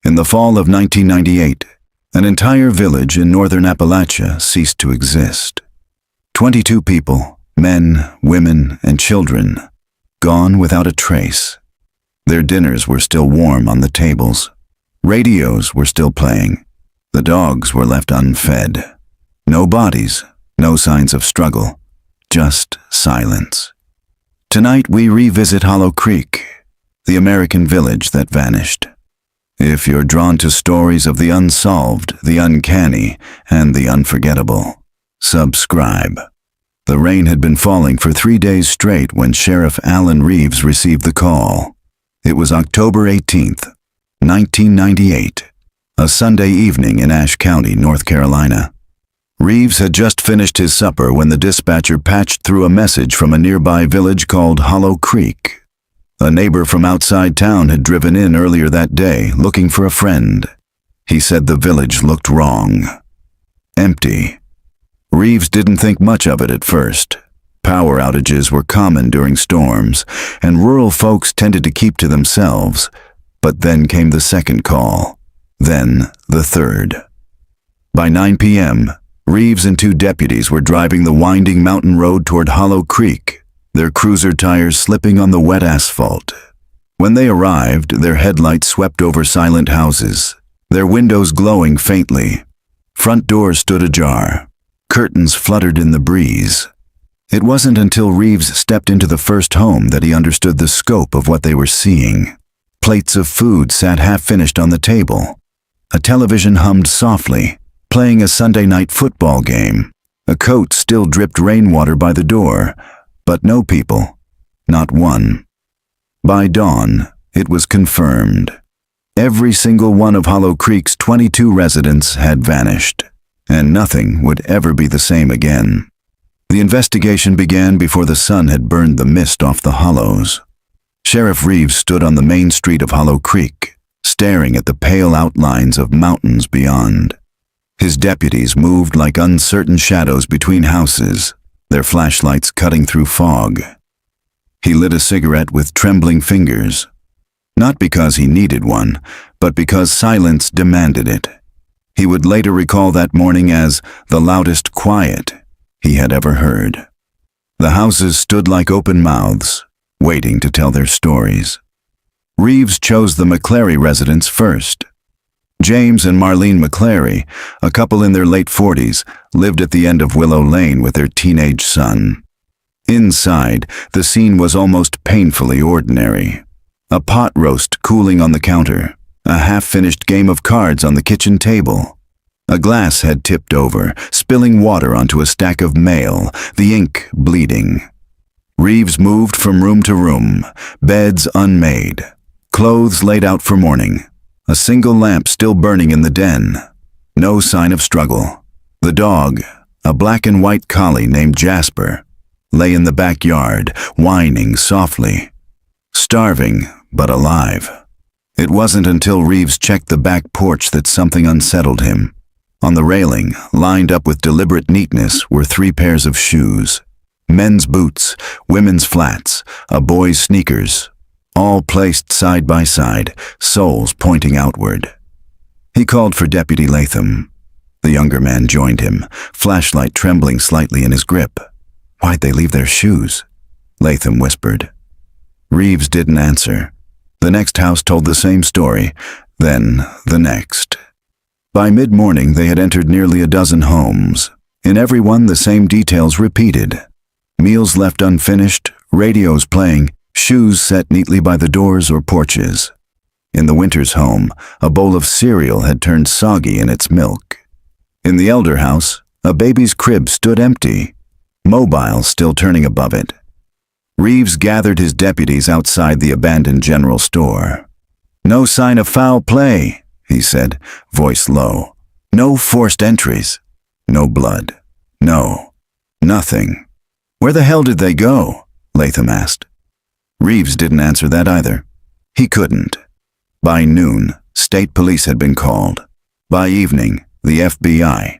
In the fall of 1998, an entire village in northern Appalachia ceased to exist. 22 people, men, women, and children, gone without a trace. Their dinners were still warm on the tables. Radios were still playing. The dogs were left unfed. No bodies, no signs of struggle, just silence. Tonight we revisit Hollow Creek, the American village that vanished. If you're drawn to stories of the unsolved, the uncanny, and the unforgettable, subscribe. The rain had been falling for 3 days straight when Sheriff Alan Reeves received the call. It was October 18th, 1998, a Sunday evening in Ashe County, North Carolina. Reeves had just finished his supper when the dispatcher patched through a message from a nearby village called Hollow Creek. A neighbor from outside town had driven in earlier that day looking for a friend. He said the village looked wrong. Empty. Reeves didn't think much of it at first. Power outages were common during storms, and rural folks tended to keep to themselves. But then came the second call. Then the third. By 9 p.m., Reeves and 2 deputies were driving the winding mountain road toward Hollow Creek, their cruiser tires slipping on the wet asphalt. When they arrived, their headlights swept over silent houses, their windows glowing faintly. Front doors stood ajar. Curtains fluttered in the breeze. It wasn't until Reeves stepped into the first home that he understood the scope of what they were seeing. Plates of food sat half-finished on the table. A television hummed softly, playing a Sunday night football game. A coat still dripped rainwater by the door, but no people, not one. By dawn, it was confirmed. Every single one of Hollow Creek's 22 residents had vanished, and nothing would ever be the same again. The investigation began before the sun had burned the mist off the hollows. Sheriff Reeves stood on the main street of Hollow Creek, staring at the pale outlines of mountains beyond. His deputies moved like uncertain shadows between houses, their flashlights cutting through fog. He lit a cigarette with trembling fingers, not because he needed one, but because silence demanded it. He would later recall that morning as the loudest quiet he had ever heard. The houses stood like open mouths, waiting to tell their stories. Reeves chose the McClary residence first. James and Marlene McClary, a couple in their late 40s, lived at the end of Willow Lane with their teenage son. Inside, the scene was almost painfully ordinary. A pot roast cooling on the counter, a half-finished game of cards on the kitchen table. A glass had tipped over, spilling water onto a stack of mail, the ink bleeding. Reeves moved from room to room, beds unmade, clothes laid out for morning. A single lamp still burning in the den. No sign of struggle. The dog, a black and white collie named Jasper, lay in the backyard, whining softly. Starving, but alive. It wasn't until Reeves checked the back porch that something unsettled him. On the railing, lined up with deliberate neatness, were 3 pairs of shoes. Men's boots, women's flats, a boy's sneakers, all placed side by side, soles pointing outward. He called for Deputy Latham. The younger man joined him, flashlight trembling slightly in his grip. "Why'd they leave their shoes?" Latham whispered. Reeves didn't answer. The next house told the same story, then the next. By mid-morning they had entered nearly a dozen homes. In every one the same details repeated. Meals left unfinished, radios playing, shoes set neatly by the doors or porches. In the Winters home, a bowl of cereal had turned soggy in its milk. In the Elder house, a baby's crib stood empty, mobile still turning above it. Reeves gathered his deputies outside the abandoned general store. "No sign of foul play," he said, voice low. "No forced entries. No blood. No. Nothing." "Where the hell did they go?" Latham asked. Reeves didn't answer that either. He couldn't. By noon, state police had been called. By evening, the FBI.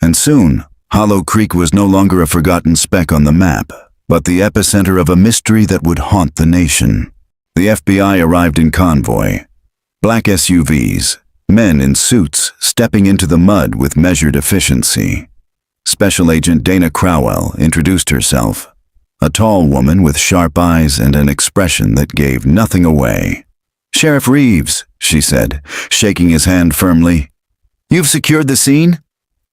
And soon, Hollow Creek was no longer a forgotten speck on the map, but the epicenter of a mystery that would haunt the nation. The FBI arrived in convoy. Black SUVs, men in suits stepping into the mud with measured efficiency. Special Agent Dana Crowell introduced herself, a tall woman with sharp eyes and an expression that gave nothing away. "Sheriff Reeves," she said, shaking his hand firmly. "You've secured the scene?"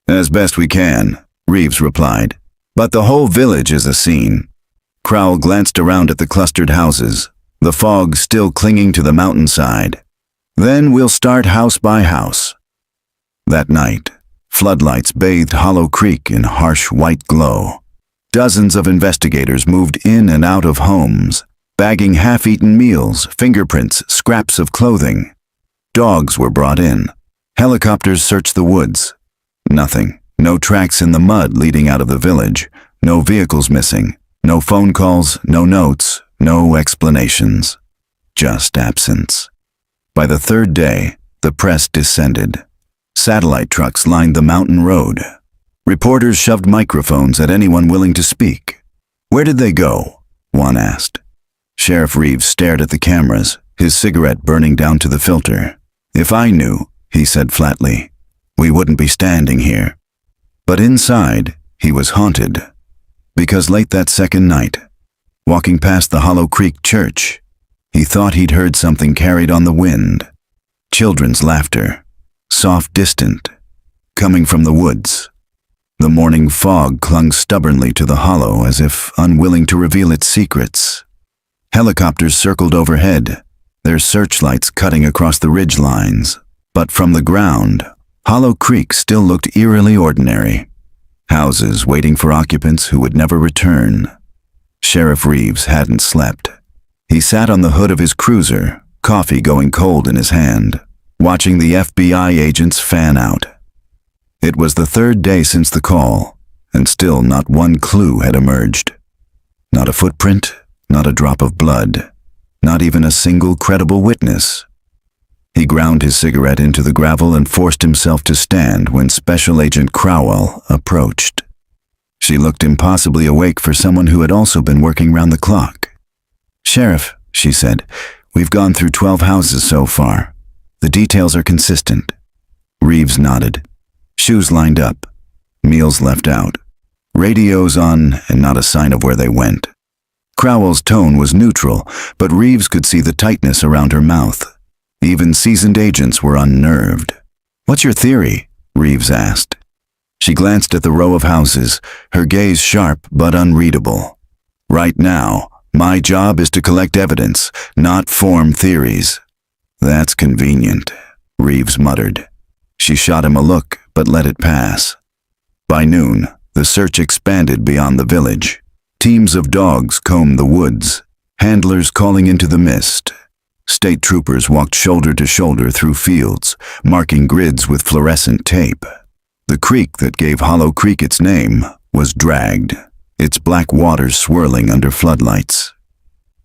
"As best we can," Reeves replied. "But the whole village is a scene." Crowell glanced around at the clustered houses, the fog still clinging to the mountainside. "Then we'll start house by house." That night, floodlights bathed Hollow Creek in harsh white glow. Dozens of investigators moved in and out of homes, bagging half-eaten meals, fingerprints, scraps of clothing. Dogs were brought in. Helicopters searched the woods. Nothing. No tracks in the mud leading out of the village. No vehicles missing. No phone calls, no notes, no explanations. Just absence. By the third day, the press descended. Satellite trucks lined the mountain road. Reporters shoved microphones at anyone willing to speak. "Where did they go?" one asked. Sheriff Reeves stared at the cameras, his cigarette burning down to the filter. "If I knew," he said flatly, "we wouldn't be standing here." But inside, he was haunted. Because late that second night, walking past the Hollow Creek church, he thought he'd heard something carried on the wind. Children's laughter, soft, distant, coming from the woods. The morning fog clung stubbornly to the hollow as if unwilling to reveal its secrets. Helicopters circled overhead, their searchlights cutting across the ridge lines. But from the ground, Hollow Creek still looked eerily ordinary. Houses waiting for occupants who would never return. Sheriff Reeves hadn't slept. He sat on the hood of his cruiser, coffee going cold in his hand, watching the FBI agents fan out. It was the third day since the call, and still not one clue had emerged. Not a footprint, not a drop of blood, not even a single credible witness. He ground his cigarette into the gravel and forced himself to stand when Special Agent Crowell approached. She looked impossibly awake for someone who had also been working round the clock. "Sheriff," she said, "we've gone through 12 houses so far. The details are consistent." Reeves nodded. Shoes lined up, meals left out, radios on, and not a sign of where they went. Crowell's tone was neutral, but Reeves could see the tightness around her mouth. Even seasoned agents were unnerved. "What's your theory?" Reeves asked. She glanced at the row of houses, her gaze sharp but unreadable. "Right now, my job is to collect evidence, not form theories." "That's convenient," Reeves muttered. She shot him a look, but let it pass. By noon, the search expanded beyond the village. Teams of dogs combed the woods, handlers calling into the mist. State troopers walked shoulder to shoulder through fields, marking grids with fluorescent tape. The creek that gave Hollow Creek its name was dragged, its black waters swirling under floodlights.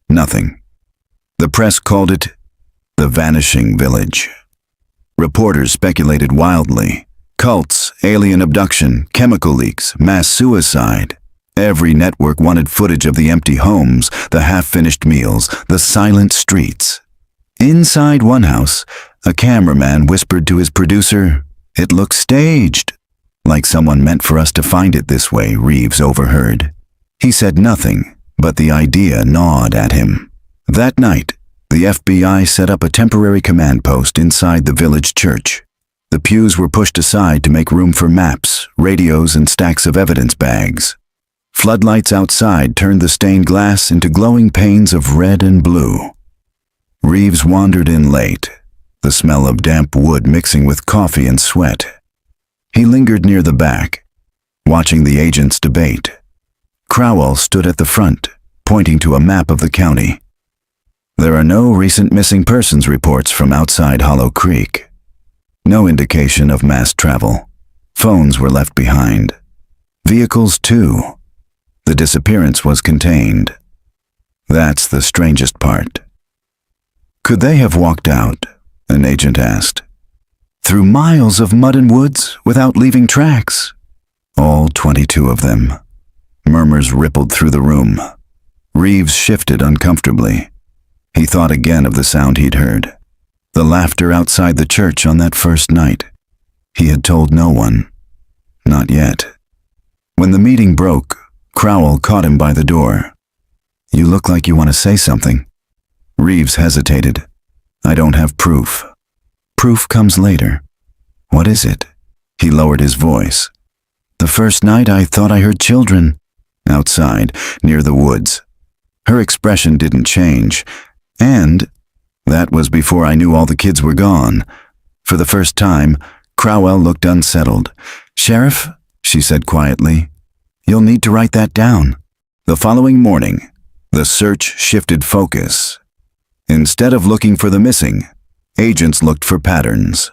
Nothing. The press called it the Vanishing Village. Reporters speculated wildly. Cults, alien abduction, chemical leaks, mass suicide. Every network wanted footage of the empty homes, the half-finished meals, the silent streets. Inside one house, a cameraman whispered to his producer, "It looks staged." Like someone meant for us to find it this way, Reeves overheard. He said nothing, but the idea gnawed at him. That night, the FBI set up a temporary command post inside the village church. The pews were pushed aside to make room for maps, radios, and stacks of evidence bags. Floodlights outside turned the stained glass into glowing panes of red and blue. Reeves wandered in late, the smell of damp wood mixing with coffee and sweat. He lingered near the back, watching the agents debate. Crowell stood at the front, pointing to a map of the county. There are no recent missing persons reports from outside Hollow Creek. No indication of mass travel. Phones were left behind. Vehicles, too. The disappearance was contained. That's the strangest part. Could they have walked out? An agent asked. Through miles of mud and woods without leaving tracks? All 22 of them. Murmurs rippled through the room. Reeves shifted uncomfortably. He thought again of the sound he'd heard. The laughter outside the church on that first night. He had told no one. Not yet. When the meeting broke, Crowell caught him by the door. "You look like you want to say something." Reeves hesitated. "I don't have proof." "Proof comes later." "What is it?" He lowered his voice. "The first night I thought I heard children." Outside, near the woods. Her expression didn't change, and that was before I knew all the kids were gone. For the first time, Crowell looked unsettled. "Sheriff," she said quietly, "you'll need to write that down." The following morning, the search shifted focus. Instead of looking for the missing, agents looked for patterns.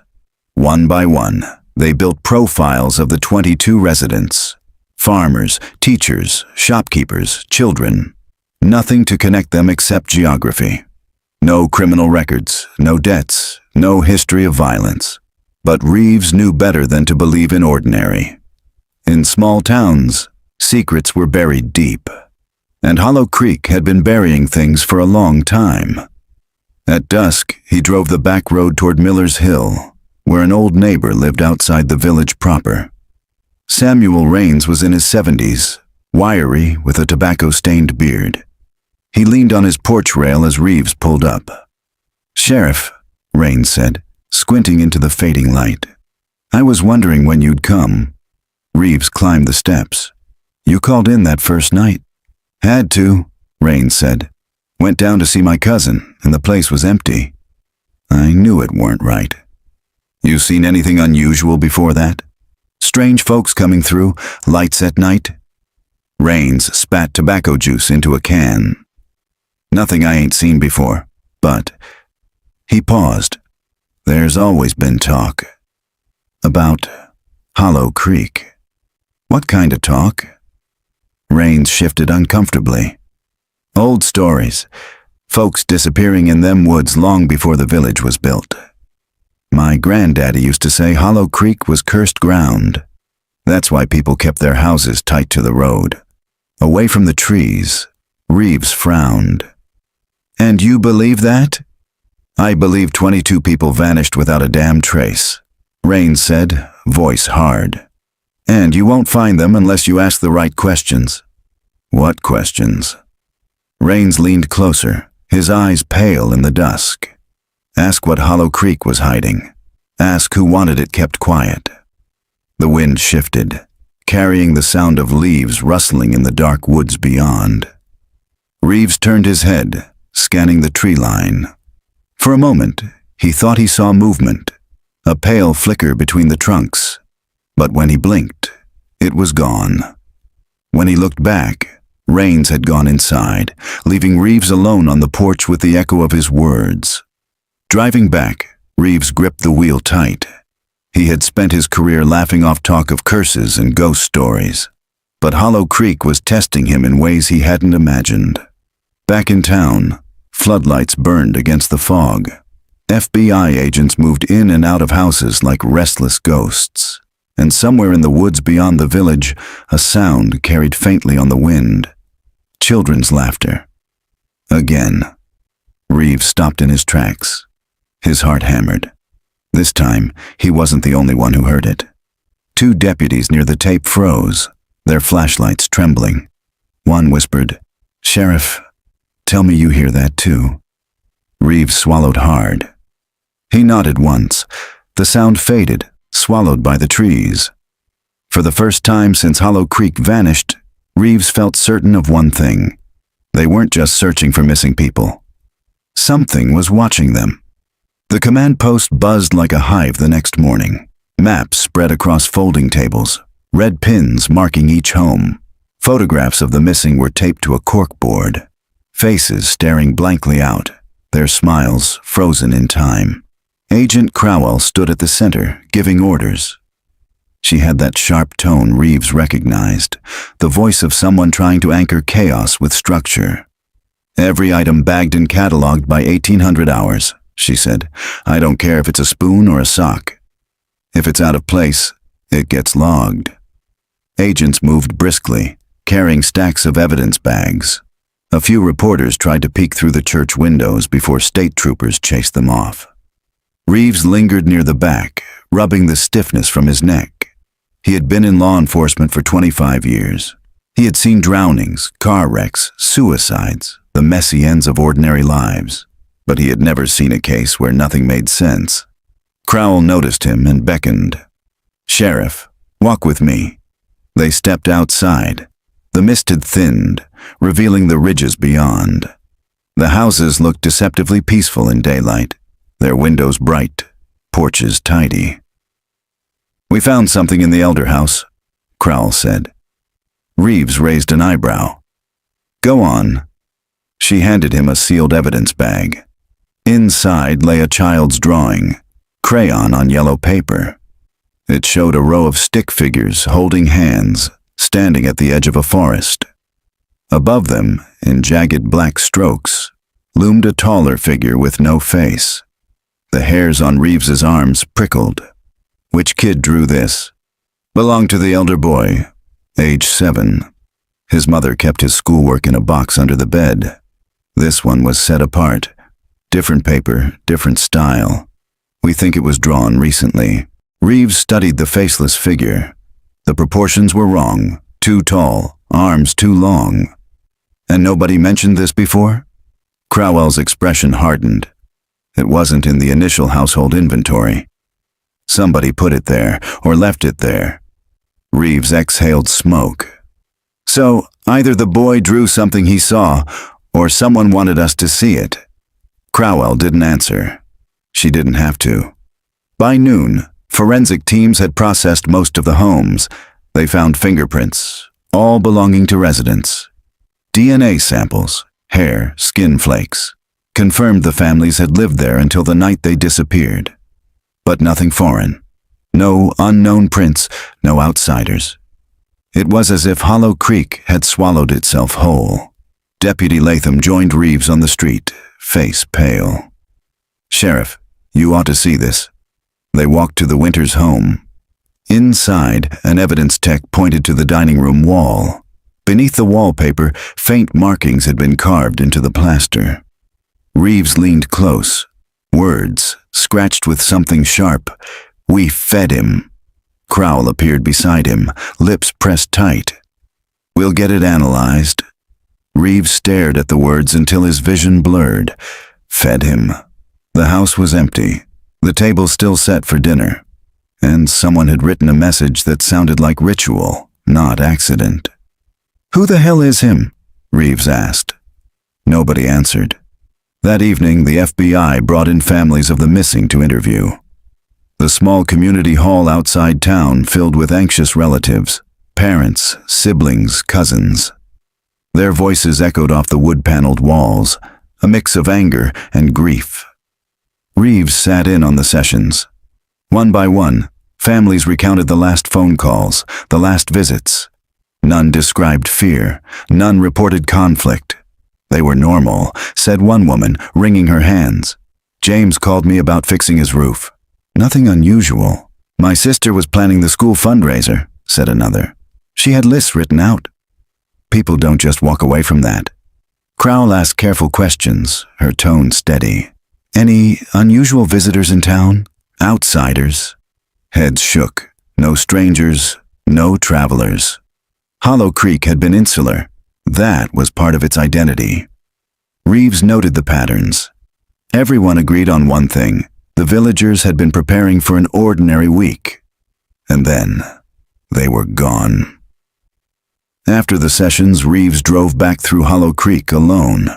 One by one, they built profiles of the 22 residents. Farmers, teachers, shopkeepers, children. Nothing to connect them except geography. No criminal records, no debts, no history of violence. But Reeves knew better than to believe in ordinary. In small towns, secrets were buried deep. And Hollow Creek had been burying things for a long time. At dusk, he drove the back road toward Miller's Hill, where an old neighbor lived outside the village proper. Samuel Raines was in his 70s, wiry with a tobacco-stained beard. He leaned on his porch rail as Reeves pulled up. "Sheriff," Raines said, squinting into the fading light. "I was wondering when you'd come." Reeves climbed the steps. "You called in that first night." "Had to," Raines said. "Went down to see my cousin, and the place was empty." "I knew it weren't right." "You seen anything unusual before that? Strange folks coming through, lights at night?" Raines spat tobacco juice into a can. "Nothing I ain't seen before, but..." He paused. "There's always been talk. About Hollow Creek." "What kind of talk?" Raines shifted uncomfortably. "Old stories. Folks disappearing in them woods long before the village was built. My granddaddy used to say Hollow Creek was cursed ground. That's why people kept their houses tight to the road, away from the trees." Reeves frowned. "And you believe that?" "I believe 22 people vanished without a damn trace," Raines said, voice hard. "And you won't find them unless you ask the right questions." "What questions?" Raines leaned closer, his eyes pale in the dusk. "Ask what Hollow Creek was hiding. Ask who wanted it kept quiet." The wind shifted, carrying the sound of leaves rustling in the dark woods beyond. Reeves turned his head, scanning the tree line. For a moment, he thought he saw movement, a pale flicker between the trunks. But when he blinked, it was gone. When he looked back, Raines had gone inside, leaving Reeves alone on the porch with the echo of his words. Driving back, Reeves gripped the wheel tight. He had spent his career laughing off talk of curses and ghost stories. But Hollow Creek was testing him in ways he hadn't imagined. Back in town, floodlights burned against the fog. FBI agents moved in and out of houses like restless ghosts. And somewhere in the woods beyond the village, a sound carried faintly on the wind. Children's laughter. Again. Reeves stopped in his tracks. His heart hammered. This time, he wasn't the only one who heard it. 2 deputies near the tape froze, their flashlights trembling. One whispered, "Sheriff, tell me you hear that too." Reeves swallowed hard. He nodded once. The sound faded, swallowed by the trees. For the first time since Hollow Creek vanished, Reeves felt certain of one thing. They weren't just searching for missing people. Something was watching them. The command post buzzed like a hive the next morning. Maps spread across folding tables, red pins marking each home. Photographs of the missing were taped to a corkboard. Faces staring blankly out, their smiles frozen in time. Agent Crowell stood at the center, giving orders. She had that sharp tone Reeves recognized, the voice of someone trying to anchor chaos with structure. "Every item bagged and cataloged by 1800 hours," she said. "I don't care if it's a spoon or a sock. If it's out of place, it gets logged." Agents moved briskly, carrying stacks of evidence bags. A few reporters tried to peek through the church windows before state troopers chased them off. Reeves lingered near the back, rubbing the stiffness from his neck. He had been in law enforcement for 25 years. He had seen drownings, car wrecks, suicides, the messy ends of ordinary lives. But he had never seen a case where nothing made sense. Crowell noticed him and beckoned. "Sheriff, walk with me." They stepped outside. The mist had thinned, revealing the ridges beyond. The houses looked deceptively peaceful in daylight, their windows bright, porches tidy. "We found something in the elder house," Crowell said. Reeves raised an eyebrow. "Go on." She handed him a sealed evidence bag. Inside lay a child's drawing, crayon on yellow paper. It showed a row of stick figures holding hands, standing at the edge of a forest. Above them, in jagged black strokes, loomed a taller figure with no face. The hairs on Reeves's arms prickled. "Which kid drew this?" "Belonged to the elder boy, age 7. His mother kept his schoolwork in a box under the bed. This one was set apart. Different paper, different style. We think it was drawn recently." Reeves studied the faceless figure. The proportions were wrong, too tall, arms too long. "And nobody mentioned this before?" Crowell's expression hardened. It wasn't in the initial household inventory. Somebody put it there, or left it there. Reeves exhaled smoke. "So, either the boy drew something he saw, or someone wanted us to see it." Crowell didn't answer. She didn't have to. By noon, forensic teams had processed most of the homes. They found fingerprints, all belonging to residents. DNA samples, hair, skin flakes, confirmed the families had lived there until the night they disappeared. But nothing foreign. No unknown prints, no outsiders. It was as if Hollow Creek had swallowed itself whole. Deputy Latham joined Reeves on the street, face pale. "Sheriff, you ought to see this." They walked to the Winters home. Inside, an evidence tech pointed to the dining room wall. Beneath the wallpaper, faint markings had been carved into the plaster. Reeves leaned close. Words, scratched with something sharp. "We fed him." Crowell appeared beside him, lips pressed tight. "We'll get it analyzed." Reeves stared at the words until his vision blurred. Fed him. The house was empty, the table still set for dinner. And someone had written a message that sounded like ritual, not accident. "Who the hell is him?" Reeves asked. Nobody answered. That evening, the FBI brought in families of the missing to interview. The small community hall outside town filled with anxious relatives, parents, siblings, cousins. Their voices echoed off the wood-paneled walls, a mix of anger and grief. Reeves sat in on the sessions. One by one, families recounted the last phone calls, the last visits. None described fear, none reported conflict. "They were normal," said one woman, wringing her hands. "James called me about fixing his roof. Nothing unusual. My sister was planning the school fundraiser," said another. "She had lists written out." People don't just walk away from that. Crowell asked careful questions, her tone steady. "Any unusual visitors in town? Outsiders?" Heads shook. No strangers, no travelers. Hollow Creek had been insular. That was part of its identity. Reeves noted the patterns. Everyone agreed on one thing. The villagers had been preparing for an ordinary week. And then, they were gone. After the sessions, Reeves drove back through Hollow Creek alone.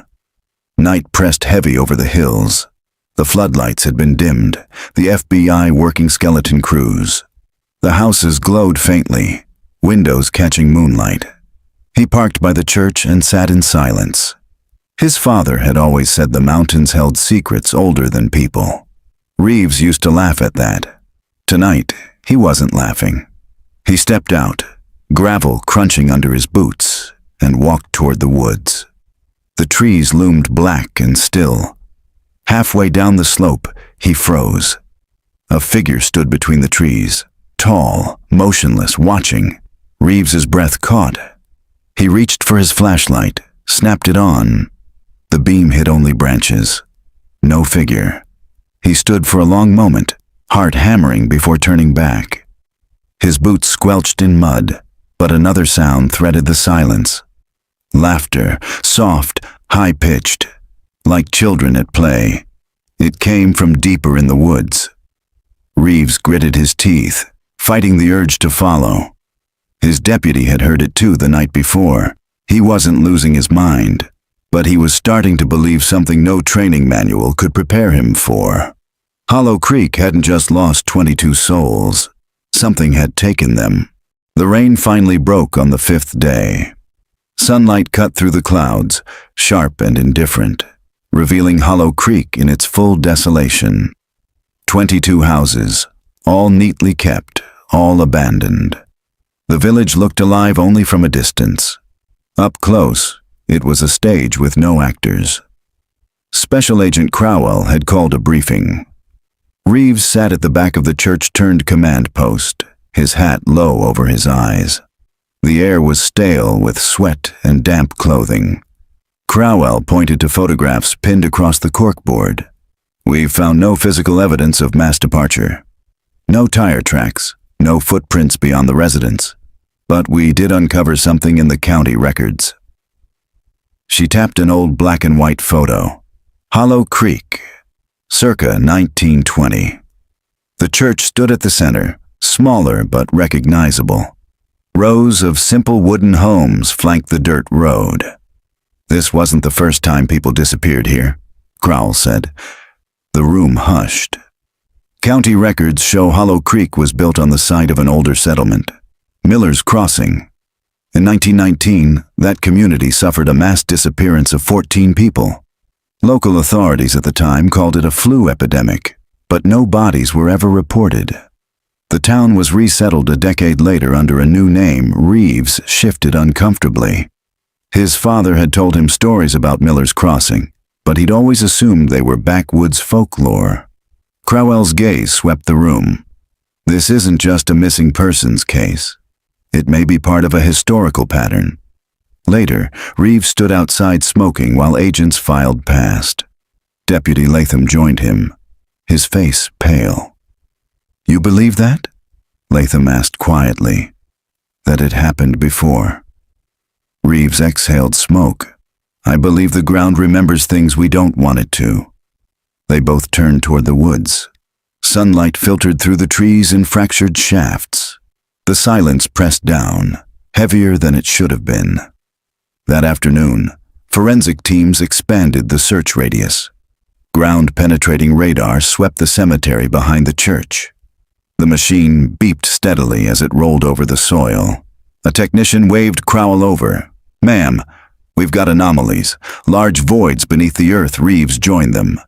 Night pressed heavy over the hills. The floodlights had been dimmed, the FBI working skeleton crews. The houses glowed faintly, windows catching moonlight. He parked by the church and sat in silence. His father had always said the mountains held secrets older than people. Reeves used to laugh at that. Tonight, he wasn't laughing. He stepped out, gravel crunching under his boots, and walked toward the woods. The trees loomed black and still. Halfway down the slope, he froze. A figure stood between the trees, tall, motionless, watching. Reeves's breath caught. He reached for his flashlight, snapped it on. The beam hit only branches. No figure. He stood for a long moment, heart hammering before turning back. His boots squelched in mud, but another sound threaded the silence. Laughter, soft, high-pitched, like children at play. It came from deeper in the woods. Reeves gritted his teeth, fighting the urge to follow. His deputy had heard it too the night before. He wasn't losing his mind, but he was starting to believe something no training manual could prepare him for. Hollow Creek hadn't just lost 22 souls. Something had taken them. The rain finally broke on the 5th day. Sunlight cut through the clouds, sharp and indifferent, revealing Hollow Creek in its full desolation. 22 houses, all neatly kept, all abandoned. The village looked alive only from a distance. Up close, it was a stage with no actors. Special Agent Crowell had called a briefing. Reeves sat at the back of the church-turned command post, his hat low over his eyes. The air was stale with sweat and damp clothing. Crowell pointed to photographs pinned across the corkboard. "We've found no physical evidence of mass departure. No tire tracks, no footprints beyond the residence. But we did uncover something in the county records." She tapped an old black and white photo. Hollow Creek, circa 1920. The church stood at the center, smaller but recognizable. Rows of simple wooden homes flanked the dirt road. "This wasn't the first time people disappeared here," Crowell said. The room hushed. County records show Hollow Creek was built on the site of an older settlement, Miller's Crossing. In 1919, that community suffered a mass disappearance of 14 people. Local authorities at the time called it a flu epidemic, but no bodies were ever reported. The town was resettled a decade later under a new name. Reeves shifted uncomfortably. His father had told him stories about Miller's Crossing, but he'd always assumed they were backwoods folklore. Crowell's gaze swept the room. This isn't just a missing persons case. It may be part of a historical pattern. Later, Reeves stood outside smoking while agents filed past. Deputy Latham joined him, his face pale. "You believe that?" Latham asked quietly. "That it happened before?" Reeves exhaled smoke. "I believe the ground remembers things we don't want it to." They both turned toward the woods. Sunlight filtered through the trees in fractured shafts. The silence pressed down, heavier than it should have been. That afternoon, forensic teams expanded the search radius. Ground-penetrating radar swept the cemetery behind the church. The machine beeped steadily as it rolled over the soil. A technician waved Crowell over. "Ma'am, we've got anomalies, large voids beneath the earth." Reeves joined them.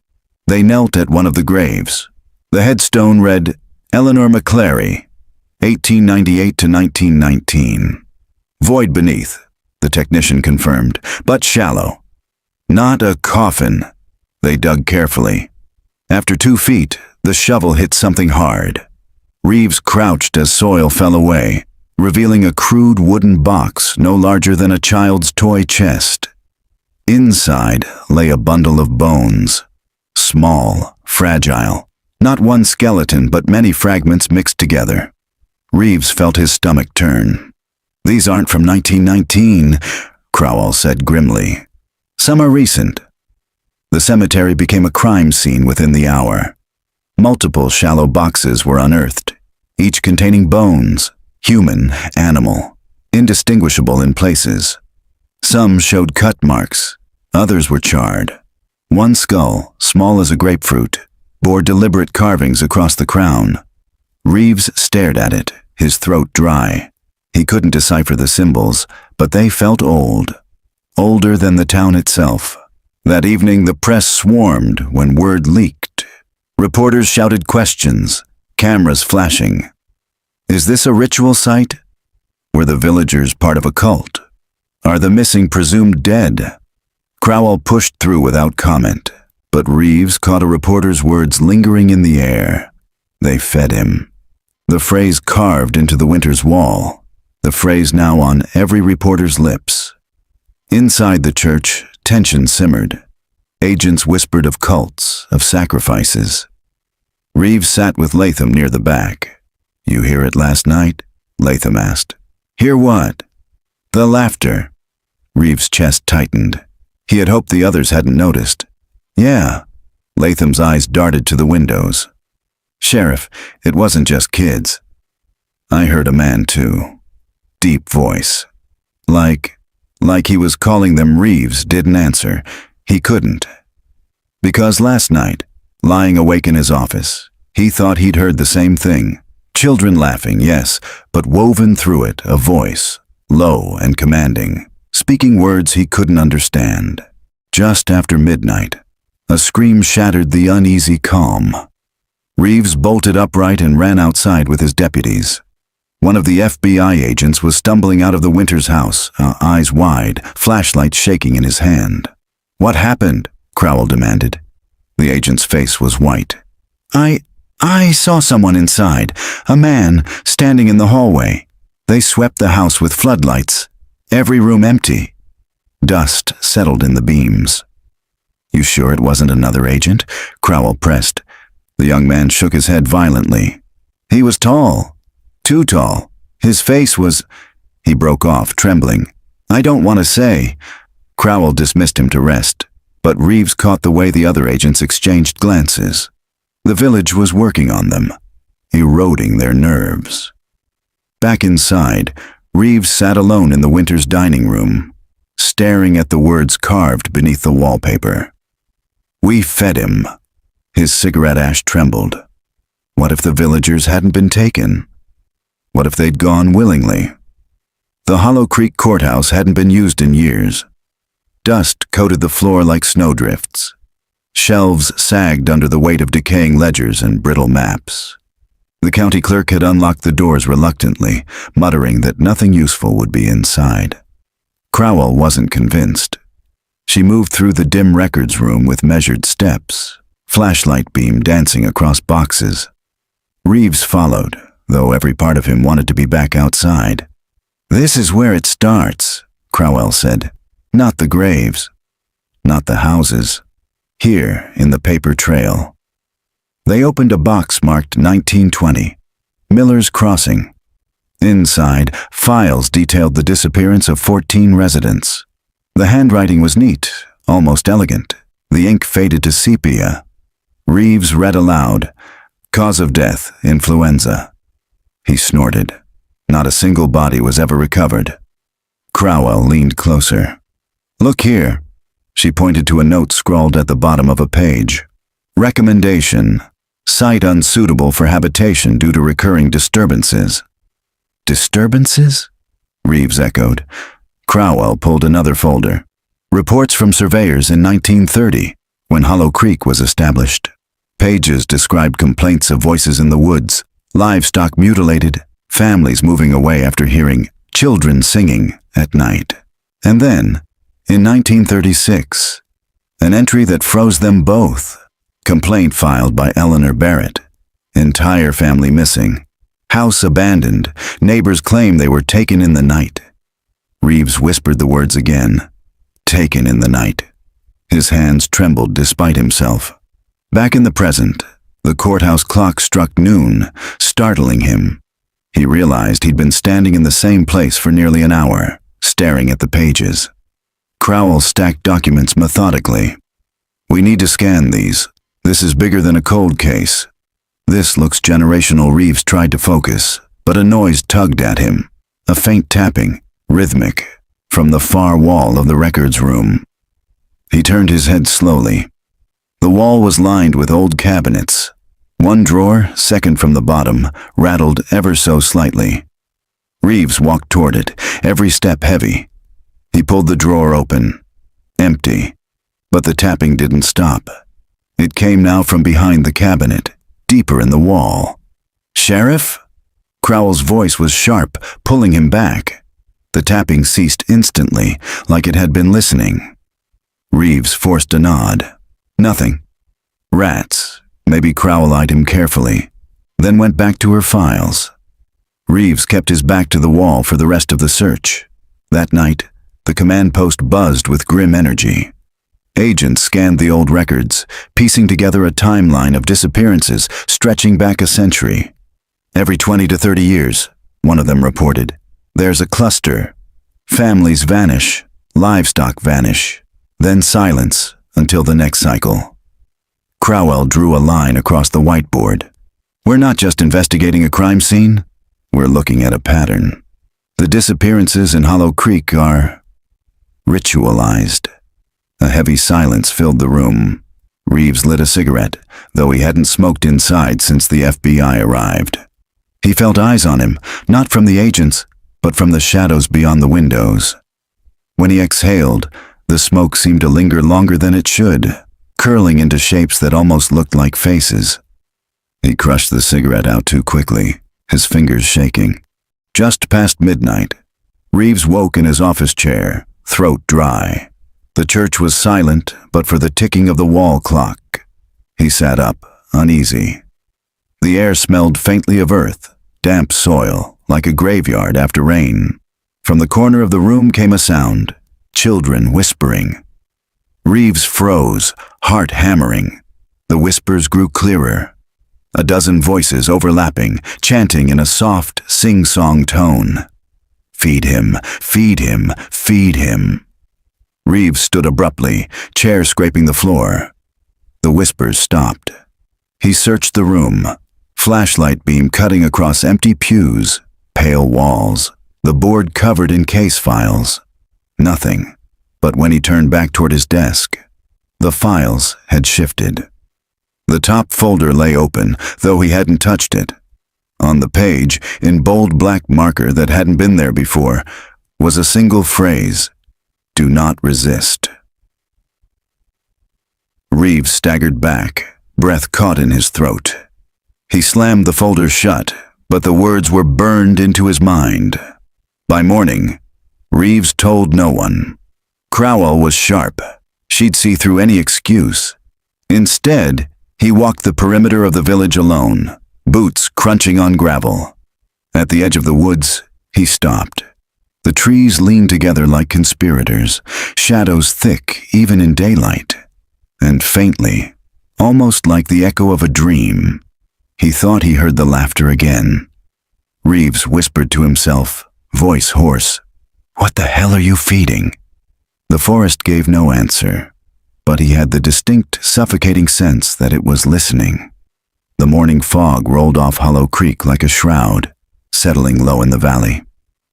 They knelt at one of the graves. The headstone read, "Eleanor McClary, 1898 to 1919. "Void beneath," the technician confirmed, "but shallow." "Not a coffin." They dug carefully. After 2 feet, the shovel hit something hard. Reeves crouched as soil fell away, revealing a crude wooden box no larger than a child's toy chest. Inside lay a bundle of bones. Small, fragile. Not one skeleton, but many fragments mixed together. Reeves felt his stomach turn. "These aren't from 1919, Crowell said grimly. "Some are recent." The cemetery became a crime scene within the hour. Multiple shallow boxes were unearthed, each containing bones, human, animal, indistinguishable in places. Some showed cut marks, others were charred. One skull, small as a grapefruit, bore deliberate carvings across the crown. Reeves stared at it, his throat dry. He couldn't decipher the symbols, but they felt old. Older than the town itself. That evening the press swarmed when word leaked. Reporters shouted questions, cameras flashing. Is this a ritual site? Were the villagers part of a cult? Are the missing presumed dead? Crowell pushed through without comment, but Reeves caught a reporter's words lingering in the air. They fed him. The phrase carved into the winter's wall, the phrase now on every reporter's lips. Inside the church, tension simmered. Agents whispered of cults, of sacrifices. Reeves sat with Latham near the back. "You hear it last night?" Latham asked. "Hear what?" "The laughter." Reeves' chest tightened. He had hoped the others hadn't noticed. "Yeah." Latham's eyes darted to the windows. "Sheriff, it wasn't just kids. I heard a man too. Deep voice. Like he was calling them." Reeves didn't answer. He couldn't. Because last night, lying awake in his office, he thought he'd heard the same thing. Children laughing, yes, but woven through it a voice, low and commanding, speaking words he couldn't understand. Just after midnight, a scream shattered the uneasy calm. Reeves bolted upright and ran outside with his deputies. One of the FBI agents was stumbling out of the Winters house, eyes wide, flashlight shaking in his hand. "What happened?" Crowell demanded. The agent's face was white. I saw someone inside, a man standing in the hallway. They swept the house with floodlights, every room empty. Dust settled in the beams. "You sure it wasn't another agent?" Crowell pressed. The young man shook his head violently. "He was tall. Too tall. His face was—" He broke off, trembling. "I don't want to say." Crowell dismissed him to rest, but Reeves caught the way the other agents exchanged glances. The village was working on them, eroding their nerves. Back inside, Reeves sat alone in the Winters dining room, staring at the words carved beneath the wallpaper. "We fed him." His cigarette ash trembled. What if the villagers hadn't been taken? What if they'd gone willingly? The Hollow Creek courthouse hadn't been used in years. Dust coated the floor like snowdrifts. Shelves sagged under the weight of decaying ledgers and brittle maps. The county clerk had unlocked the doors reluctantly, muttering that nothing useful would be inside. Crowell wasn't convinced. She moved through the dim records room with measured steps, flashlight beam dancing across boxes. Reeves followed, though every part of him wanted to be back outside. "This is where it starts," Crowell said. "Not the graves. Not the houses. Here, in the paper trail." They opened a box marked 1920, Miller's Crossing. Inside, files detailed the disappearance of 14 residents. The handwriting was neat, almost elegant. The ink faded to sepia. Reeves read aloud, "Cause of death, influenza." He snorted. Not a single body was ever recovered. Crowell leaned closer. "Look here." She pointed to a note scrawled at the bottom of a page. "Recommendation. Site unsuitable for habitation due to recurring disturbances." "Disturbances?" Reeves echoed. Crowell pulled another folder. "Reports from surveyors in 1930, when Hollow Creek was established." Pages described complaints of voices in the woods, livestock mutilated, families moving away after hearing children singing at night. And then, in 1936, an entry that froze them both. Complaint filed by Eleanor Barrett. Entire family missing. House abandoned. Neighbors claim they were taken in the night. Reeves whispered the words again. Taken in the night. His hands trembled despite himself. Back in the present, the courthouse clock struck noon, startling him. He realized he'd been standing in the same place for nearly an hour, staring at the pages. Crowell stacked documents methodically. "We need to scan these. This is bigger than a cold case." "This looks generational." Reeves tried to focus, but a noise tugged at him. A faint tapping, rhythmic, from the far wall of the records room. He turned his head slowly. The wall was lined with old cabinets. One drawer, second from the bottom, rattled ever so slightly. Reeves walked toward it, every step heavy. He pulled the drawer open. Empty. But the tapping didn't stop. It came now from behind the cabinet, deeper in the wall. "Sheriff?" Crowell's voice was sharp, pulling him back. The tapping ceased instantly, like it had been listening. Reeves forced a nod. Nothing. Rats. Maybe Crowell eyed him carefully, then went back to her files. Reeves kept his back to the wall for the rest of the search. That night, the command post buzzed with grim energy. Agents scanned the old records, piecing together a timeline of disappearances stretching back a century. Every 20 to 30 years, one of them reported, there's a cluster. Families vanish, livestock vanish, then silence until the next cycle. Crowell drew a line across the whiteboard. We're not just investigating a crime scene, we're looking at a pattern. The disappearances in Hollow Creek are ritualized. A heavy silence filled the room. Reeves lit a cigarette, though he hadn't smoked inside since the FBI arrived. He felt eyes on him, not from the agents, but from the shadows beyond the windows. When he exhaled, the smoke seemed to linger longer than it should, curling into shapes that almost looked like faces. He crushed the cigarette out too quickly, his fingers shaking. Just past midnight, Reeves woke in his office chair, throat dry. The church was silent, but for the ticking of the wall clock. He sat up, uneasy. The air smelled faintly of earth, damp soil, like a graveyard after rain. From the corner of the room came a sound, children whispering. Reeves froze, heart hammering. The whispers grew clearer. A dozen voices overlapping, chanting in a soft, sing-song tone. Feed him, feed him, feed him. Reeves stood abruptly, chair scraping the floor. The whispers stopped. He searched the room, flashlight beam cutting across empty pews, pale walls, the board covered in case files. Nothing. But when he turned back toward his desk, the files had shifted. The top folder lay open, though he hadn't touched it. On the page, in bold black marker that hadn't been there before, was a single phrase: do not resist. Reeves staggered back, breath caught in his throat. He slammed the folder shut, but the words were burned into his mind. By morning, Reeves told no one. Crowell was sharp. She'd see through any excuse. Instead, he walked the perimeter of the village alone, boots crunching on gravel. At the edge of the woods, he stopped. The trees leaned together like conspirators, shadows thick even in daylight. And faintly, almost like the echo of a dream, he thought he heard the laughter again. Reeves whispered to himself, voice hoarse, "What the hell are you feeding?" The forest gave no answer, but he had the distinct, suffocating sense that it was listening. The morning fog rolled off Hollow Creek like a shroud, settling low in the valley.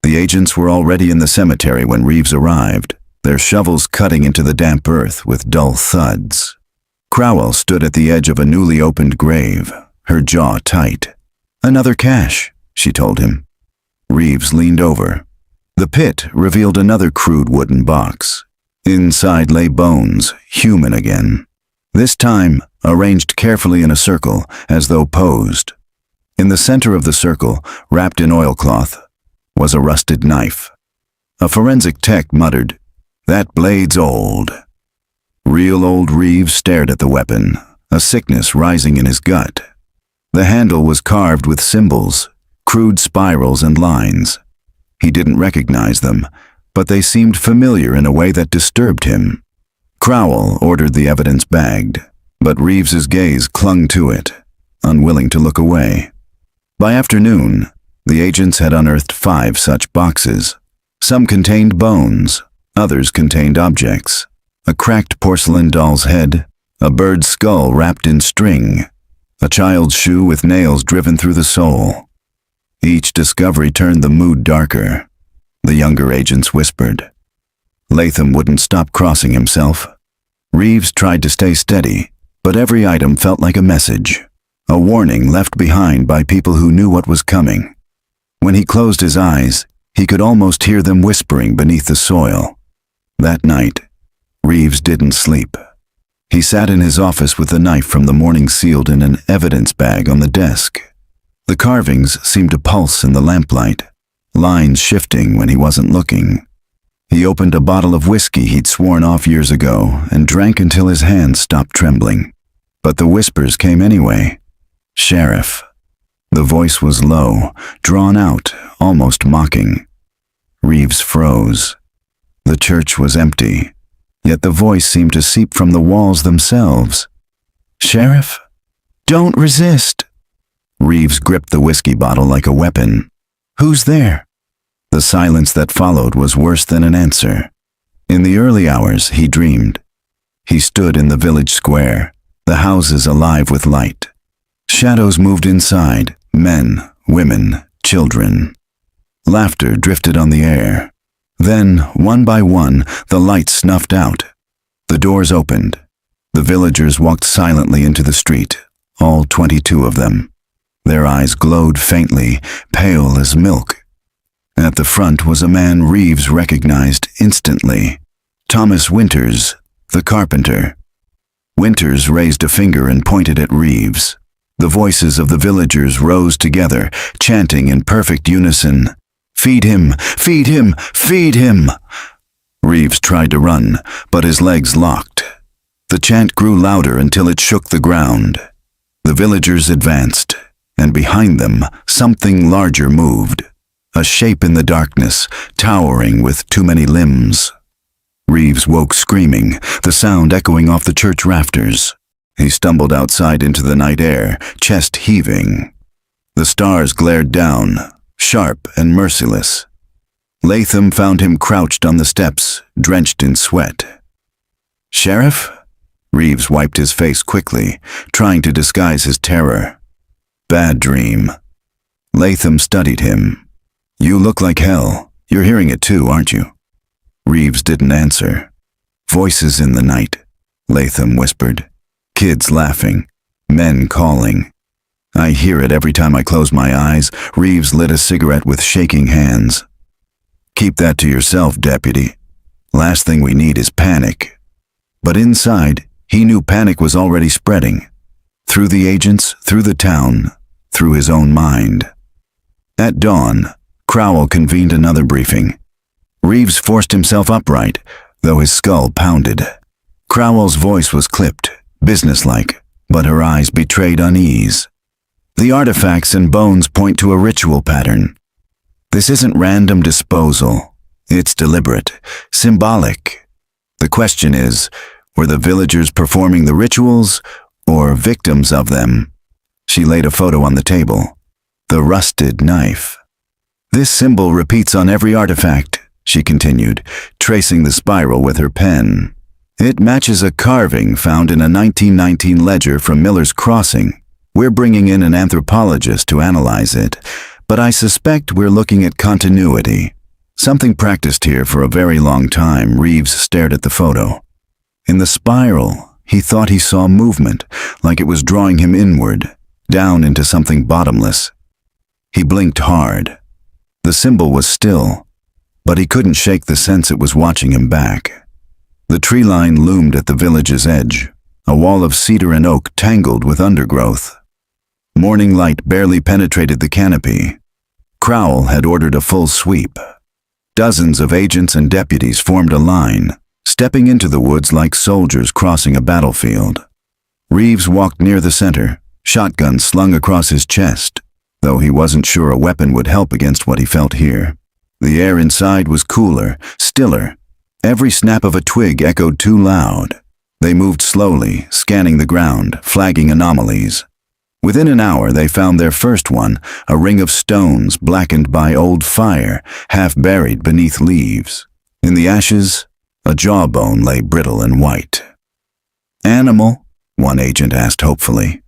The agents were already in the cemetery when Reeves arrived, their shovels cutting into the damp earth with dull thuds. Crowell stood at the edge of a newly opened grave, her jaw tight. "Another cache," she told him. Reeves leaned over. The pit revealed another crude wooden box. Inside lay bones, human again. This time, arranged carefully in a circle, as though posed. In the center of the circle, wrapped in oilcloth, was a rusted knife. A forensic tech muttered, "That blade's old." Real old Reeves stared at the weapon, a sickness rising in his gut. The handle was carved with symbols, crude spirals and lines. He didn't recognize them, but they seemed familiar in a way that disturbed him. Crowell ordered the evidence bagged, but Reeves's gaze clung to it, unwilling to look away. By afternoon, the agents had unearthed 5 such boxes. Some contained bones, others contained objects. A cracked porcelain doll's head, a bird's skull wrapped in string, a child's shoe with nails driven through the sole. Each discovery turned the mood darker. The younger agents whispered. Latham wouldn't stop crossing himself. Reeves tried to stay steady, but every item felt like a message, a warning left behind by people who knew what was coming. When he closed his eyes, he could almost hear them whispering beneath the soil. That night, Reeves didn't sleep. He sat in his office with the knife from the morning sealed in an evidence bag on the desk. The carvings seemed to pulse in the lamplight, lines shifting when he wasn't looking. He opened a bottle of whiskey he'd sworn off years ago and drank until his hands stopped trembling. But the whispers came anyway. "Sheriff." The voice was low, drawn out, almost mocking. Reeves froze. The church was empty. yet the voice seemed to seep from the walls themselves. "Sheriff? Don't resist." Reeves gripped the whiskey bottle like a weapon. "Who's there?" The silence that followed was worse than an answer. In the early hours, he dreamed. He stood in the village square, the houses alive with light. Shadows moved inside, men, women, children. Laughter drifted on the air. Then, one by one, the lights snuffed out. The doors opened. The villagers walked silently into the street, all 22 of them. Their eyes glowed faintly, pale as milk. At the front was a man Reeves recognized instantly. Thomas Winters, the carpenter. Winters raised a finger and pointed at Reeves. The voices of the villagers rose together, chanting in perfect unison, "Feed him! Feed him! Feed him!" Reeves tried to run, but his legs locked. The chant grew louder until it shook the ground. The villagers advanced, and behind them, something larger moved. A shape in the darkness, towering with too many limbs. Reeves woke screaming, the sound echoing off the church rafters. He stumbled outside into the night air, chest heaving. The stars glared down, sharp and merciless. Latham found him crouched on the steps, drenched in sweat. "Sheriff?" Reeves wiped his face quickly, trying to disguise his terror. "Bad dream." Latham studied him. "You look like hell. You're hearing it too, aren't you?" Reeves didn't answer. "Voices in the night," Latham whispered. "Kids laughing. Men calling. I hear it every time I close my eyes." Reeves lit a cigarette with shaking hands. "Keep that to yourself, deputy. Last thing we need is panic." But inside, he knew panic was already spreading. Through the agents, through the town, through his own mind. At dawn, Crowell convened another briefing. Reeves forced himself upright, though his skull pounded. Crowell's voice was clipped, businesslike, but her eyes betrayed unease. "The artifacts and bones point to a ritual pattern. This isn't random disposal. It's deliberate, symbolic. The question is, were the villagers performing the rituals or victims of them?" She laid a photo on the table. The rusted knife. "This symbol repeats on every artifact," she continued, tracing the spiral with her pen. "It matches a carving found in a 1919 ledger from Miller's Crossing. We're bringing in an anthropologist to analyze it, but I suspect we're looking at continuity. Something practiced here for a very long time." Reeves stared at the photo. In the spiral, he thought he saw movement, like it was drawing him inward, down into something bottomless. He blinked hard. The symbol was still, but he couldn't shake the sense it was watching him back. The tree line loomed at the village's edge, a wall of cedar and oak tangled with undergrowth. Morning light barely penetrated the canopy. Crowell had ordered a full sweep. Dozens of agents and deputies formed a line, stepping into the woods like soldiers crossing a battlefield. Reeves walked near the center, shotgun slung across his chest, though he wasn't sure a weapon would help against what he felt here. The air inside was cooler, stiller. Every snap of a twig echoed too loud. They moved slowly, scanning the ground, flagging anomalies. Within an hour, they found their first one, a ring of stones blackened by old fire, half buried beneath leaves. In the ashes, a jawbone lay brittle and white. "Animal?" one agent asked hopefully.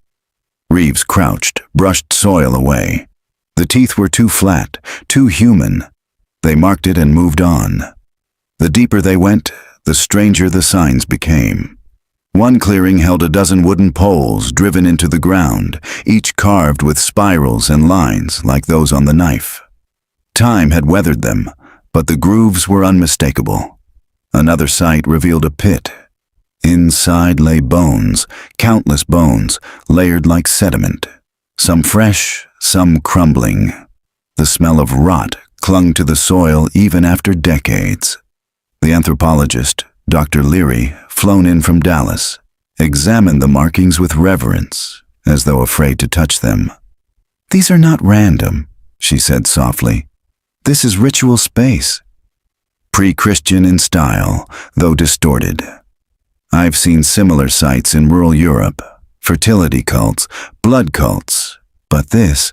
Reeves crouched, brushed soil away. The teeth were too flat, too human. They marked it and moved on. The deeper they went, the stranger the signs became. One clearing held a dozen wooden poles driven into the ground, each carved with spirals and lines like those on the knife. Time had weathered them, but the grooves were unmistakable. Another site revealed a pit. Inside lay bones, countless bones, layered like sediment. Some fresh, some crumbling. The smell of rot clung to the soil even after decades. The anthropologist, Dr. Leary, flown in from Dallas, examined the markings with reverence, as though afraid to touch them. "These are not random," she said softly. "This is ritual space. pre-Christian in style, though distorted. I've seen similar sites in rural Europe, fertility cults, blood cults, but this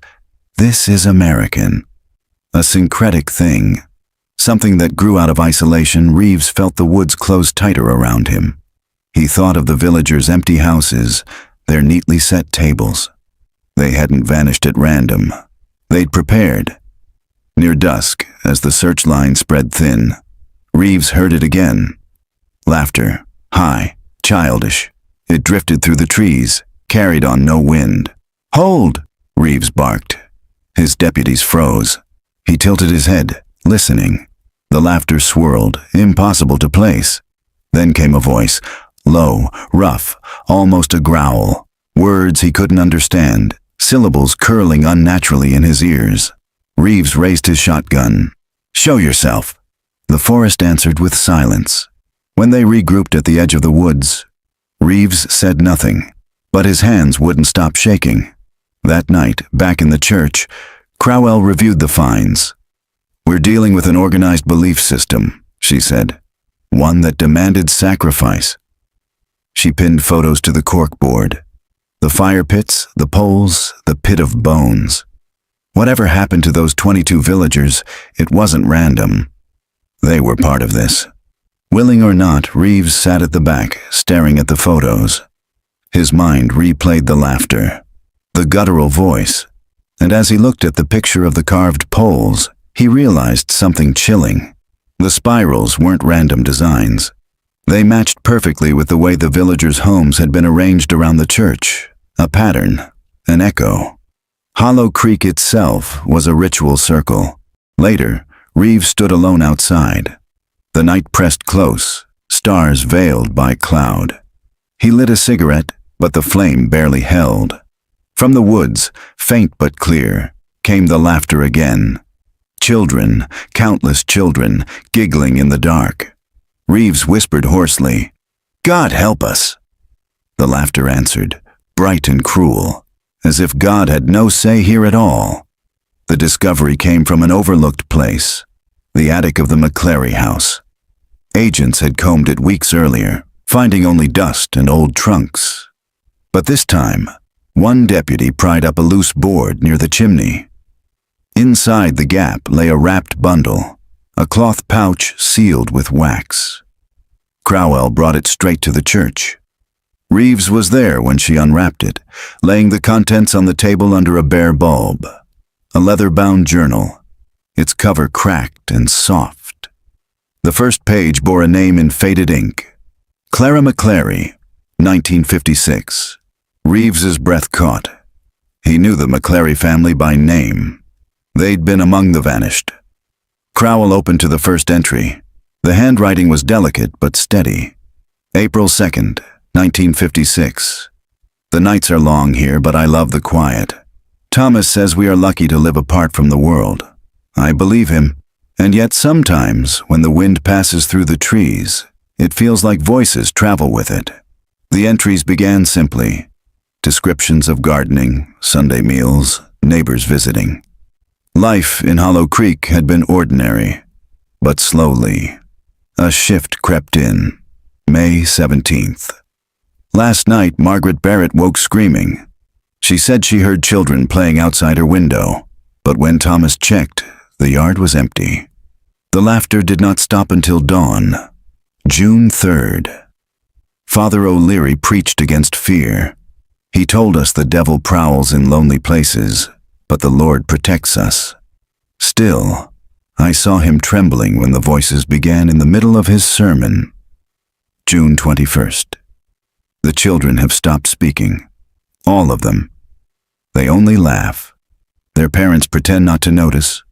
is American. A syncretic thing. Something that grew out of isolation. Reeves felt the woods close tighter around him. He thought of the villagers' empty houses, their neatly set tables. They hadn't vanished at random. They'd prepared. Near dusk, as the search line spread thin, Reeves heard it again. Laughter, high, childish. It drifted through the trees, carried on no wind. "Hold!" Reeves barked. His deputies froze. He tilted his head, listening. The laughter swirled, impossible to place. Then came a voice, low, rough, almost a growl. Words he couldn't understand, syllables curling unnaturally in his ears. Reeves raised his shotgun. "Show yourself." The forest answered with silence. When they regrouped at the edge of the woods, Reeves said nothing, but his hands wouldn't stop shaking. That night, back in the church, Crowell reviewed the finds. "We're dealing with an organized belief system," she said. "One that demanded sacrifice." She pinned photos to the corkboard. The fire pits, the poles, the pit of bones. Whatever happened to those 22 villagers, it wasn't random. They were part of this. Willing or not, Reeves sat at the back, staring at the photos. His mind replayed the laughter, the guttural voice, and as he looked at the picture of the carved poles, he realized something chilling. The spirals weren't random designs. They matched perfectly with the way the villagers' homes had been arranged around the church, a pattern, an echo. Hollow Creek itself was a ritual circle. Later, Reeves stood alone outside. The night pressed close, stars veiled by cloud. He lit a cigarette, but the flame barely held. From the woods, faint but clear, came the laughter again. Children, countless children, giggling in the dark. Reeves whispered hoarsely, "God help us." The laughter answered, bright and cruel, as if God had no say here at all. The discovery came from an overlooked place, the attic of the McClary house. Agents had combed it weeks earlier, finding only dust and old trunks. But this time, one deputy pried up a loose board near the chimney. Inside the gap lay a wrapped bundle, a cloth pouch sealed with wax. Crowell brought it straight to the church. Reeves was there when she unwrapped it, laying the contents on the table under a bare bulb. A leather-bound journal, its cover cracked and soft. The first page bore a name in faded ink. Clara McClary, 1956. Reeves's breath caught. He knew the McClary family by name. They'd been among the vanished. Crowell opened to the first entry. The handwriting was delicate but steady. April 2nd, 1956. "The nights are long here, but I love the quiet. Thomas says we are lucky to live apart from the world. I believe him. And yet sometimes, when the wind passes through the trees, it feels like voices travel with it." The entries began simply. Descriptions of gardening, Sunday meals, neighbors visiting. Life in Hollow Creek had been ordinary, but slowly, a shift crept in. May 17th. Last night, Margaret Barrett woke screaming. She said she heard children playing outside her window, but when Thomas checked, the yard was empty. The laughter did not stop until dawn. June 3rd. Father O'Leary preached against fear. He told us the devil prowls in lonely places, but the Lord protects us. Still, I saw him trembling when the voices began in the middle of his sermon. June 21st. The children have stopped speaking. All of them. They only laugh. Their parents pretend not to notice.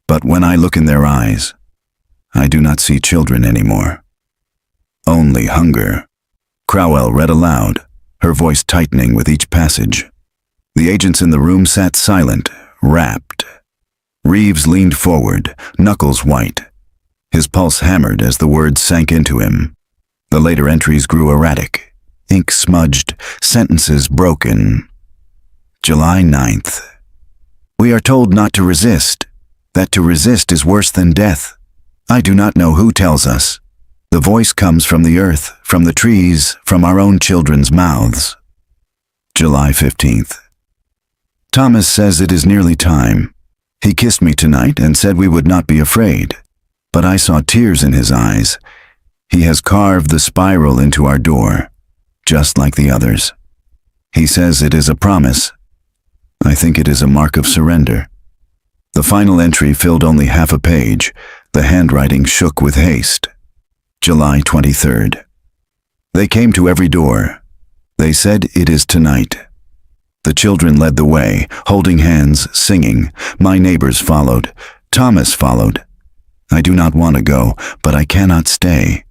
But when I look in their eyes, I do not see children anymore. Only hunger. Crowell read aloud, her voice tightening with each passage. The agents in the room sat silent, rapt. Reeves leaned forward, knuckles white. His pulse hammered as the words sank into him. The later entries grew erratic, ink smudged, sentences broken. July 9th. "We are told not to resist, that to resist is worse than death. I do not know who tells us. The voice comes from the earth, from the trees, from our own children's mouths. July 15th. Thomas says it is nearly time. He kissed me tonight and said we would not be afraid. But I saw tears in his eyes. He has carved the spiral into our door, just like the others. He says it is a promise. I think it is a mark of surrender. The final entry filled only half a page. The handwriting shook with haste. July 23rd. They came to every door. They said it is tonight. The children led the way, holding hands, singing. My neighbors followed. Thomas followed. I do not want to go, but I cannot stay.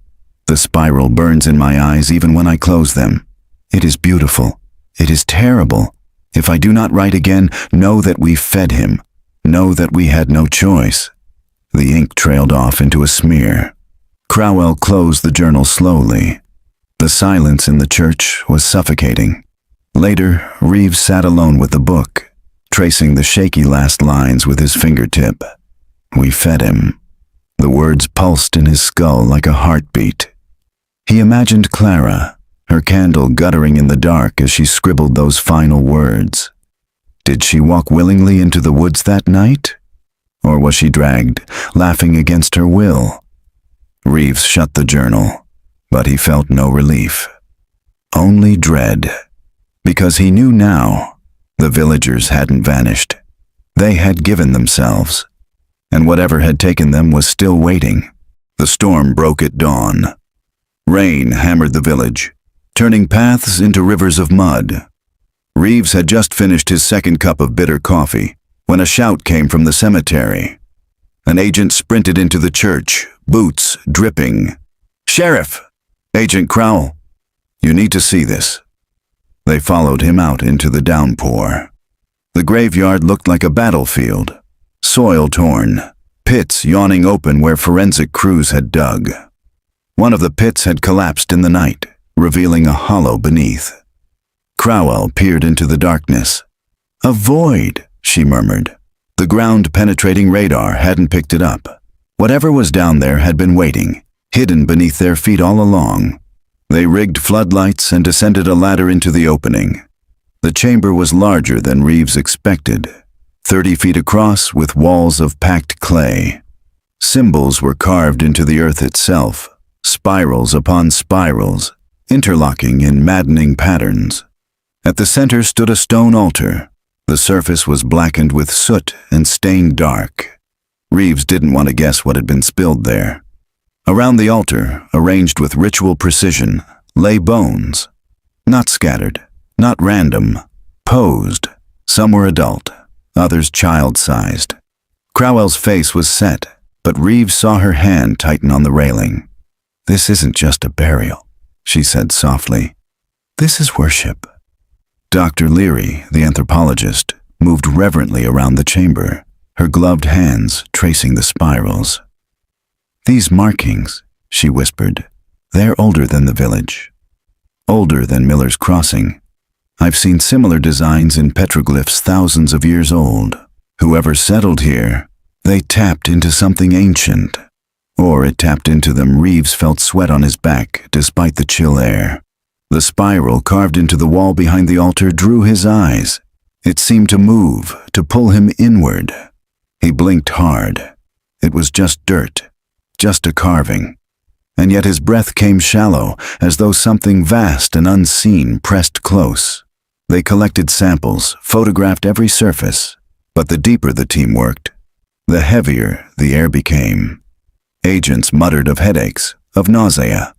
The spiral burns in my eyes even when I close them. It is beautiful. It is terrible. If I do not write again, know that we fed him. Know that we had no choice. The ink trailed off into a smear. Crowell closed the journal slowly. The silence in the church was suffocating. Later, Reeves sat alone with the book, tracing the shaky last lines with his fingertip. We fed him. The words pulsed in his skull like a heartbeat. He imagined Clara, her candle guttering in the dark as she scribbled those final words. Did she walk willingly into the woods that night? Or was she dragged, laughing against her will? Reeves shut the journal, but he felt no relief. Only dread. Because he knew now, the villagers hadn't vanished. They had given themselves, and whatever had taken them was still waiting. The storm broke at dawn. Rain hammered the village, turning paths into rivers of mud. Reeves had just finished his second cup of bitter coffee when a shout came from the cemetery. An agent sprinted into the church, boots dripping. "Sheriff! Agent Crowell! You need to see this." They followed him out into the downpour. The graveyard looked like a battlefield, soil torn, pits yawning open where forensic crews had dug. One of the pits had collapsed in the night, revealing a hollow beneath. Crowell peered into the darkness. "A void," she murmured. The ground-penetrating radar hadn't picked it up. Whatever was down there had been waiting, hidden beneath their feet all along. They rigged floodlights and descended a ladder into the opening. The chamber was larger than Reeves expected, 30 feet across with walls of packed clay. Symbols were carved into the earth itself, spirals upon spirals, interlocking in maddening patterns. At the center stood a stone altar. The surface was blackened with soot and stained dark. Reeves didn't want to guess what had been spilled there. Around the altar, arranged with ritual precision, lay bones. Not scattered, not random, posed. Some were adult, others child-sized. Crowell's face was set, but Reeves saw her hand tighten on the railing. "This isn't just a burial," she said softly. "This is worship." Dr. Leary, the anthropologist, moved reverently around the chamber, her gloved hands tracing the spirals. "These markings," she whispered, "they're older than the village. Older than Miller's Crossing. I've seen similar designs in petroglyphs thousands of years old. Whoever settled here, they tapped into something ancient. Or it tapped into them." Reeves felt sweat on his back despite the chill air. The spiral carved into the wall behind the altar drew his eyes. It seemed to move, to pull him inward. He blinked hard. It was just dirt, just a carving. And yet his breath came shallow, as though something vast and unseen pressed close. They collected samples, photographed every surface. But the deeper the team worked, the heavier the air became. Agents muttered of headaches, of nausea.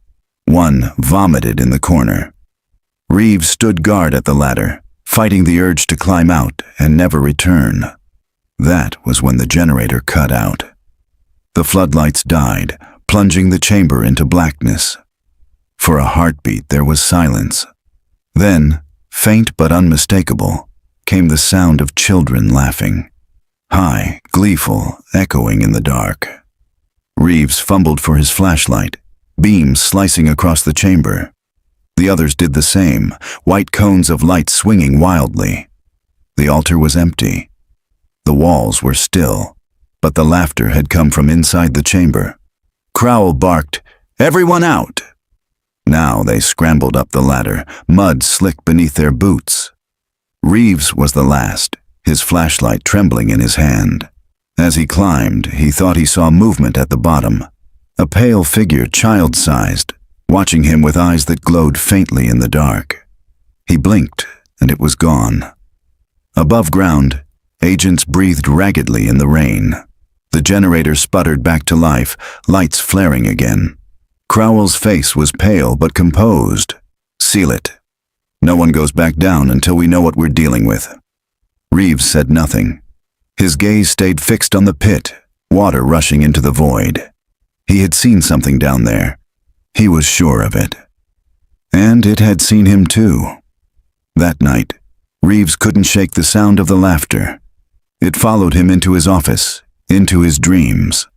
One vomited in the corner. Reeves stood guard at the ladder, fighting the urge to climb out and never return. That was when the generator cut out. The floodlights died, plunging the chamber into blackness. For a heartbeat there was silence. Then, faint but unmistakable, came the sound of children laughing. High, gleeful, echoing in the dark. Reeves fumbled for his flashlight, beams slicing across the chamber. The others did the same, white cones of light swinging wildly. The altar was empty. The walls were still, but the laughter had come from inside the chamber, Crowell barked, "Everyone out!" Now they scrambled up the ladder, mud slick beneath their boots. Reeves was the last, his flashlight trembling in his hand. As he climbed, he thought he saw movement at the bottom. A pale figure, child-sized, watching him with eyes that glowed faintly in the dark. He blinked, and it was gone. Above ground, agents breathed raggedly in the rain. The generator sputtered back to life, lights flaring again. Crowell's face was pale but composed. "Seal it. No one goes back down until we know what we're dealing with." Reeves said nothing. His gaze stayed fixed on the pit, water rushing into the void. He had seen something down there. He was sure of it. And it had seen him too. That night, Reeves couldn't shake the sound of the laughter. It followed him into his office, into his dreams.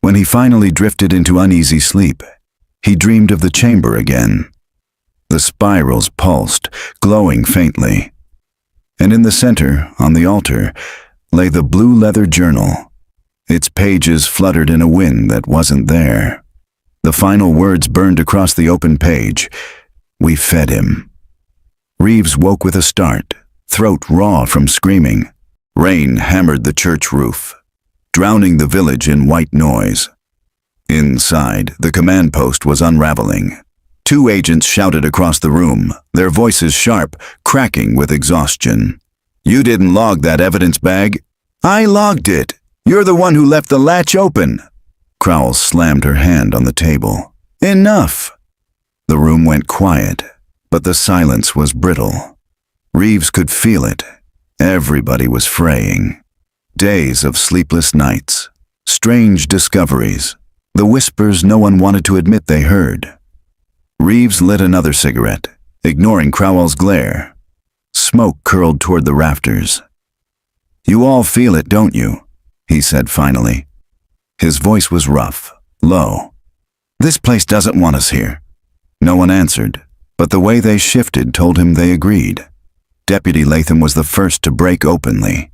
When he finally drifted into uneasy sleep, he dreamed of the chamber again. The spirals pulsed, glowing faintly. And in the center, on the altar, lay the blue leather journal. Its pages fluttered in a wind that wasn't there. The final words burned across the open page. "We fed him." Reeves woke with a start, throat raw from screaming. Rain hammered the church roof, drowning the village in white noise. Inside, the command post was unraveling. 2 agents shouted across the room, their voices sharp, cracking with exhaustion. "You didn't log that evidence bag." "I logged it. You're the one who left the latch open." Crowell slammed her hand on the table. "Enough." The room went quiet, but the silence was brittle. Reeves could feel it. Everybody was fraying. Days of sleepless nights, strange discoveries, the whispers no one wanted to admit they heard. Reeves lit another cigarette, ignoring Crowell's glare. Smoke curled toward the rafters. "You all feel it, don't you?" he said finally. His voice was rough, low. "This place doesn't want us here." No one answered, but the way they shifted told him they agreed. Deputy Latham was the first to break openly.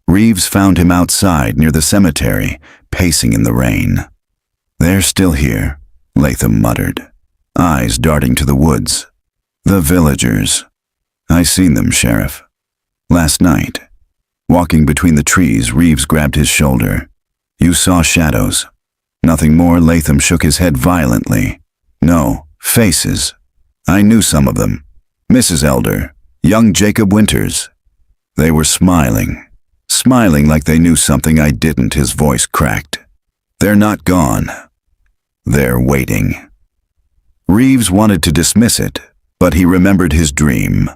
Reeves found him outside near the cemetery, pacing in the rain. "They're still here," Latham muttered, eyes darting to the woods. "The villagers. I seen them, Sheriff. Last night." Walking between the trees, Reeves grabbed his shoulder. "You saw shadows." "Nothing more." Latham shook his head violently. "No, faces. I knew some of them. Mrs. Elder, young Jacob Winters. They were smiling like they knew something I didn't." His voice cracked. "They're not gone. They're waiting." Reeves wanted to dismiss it, but he remembered his dream.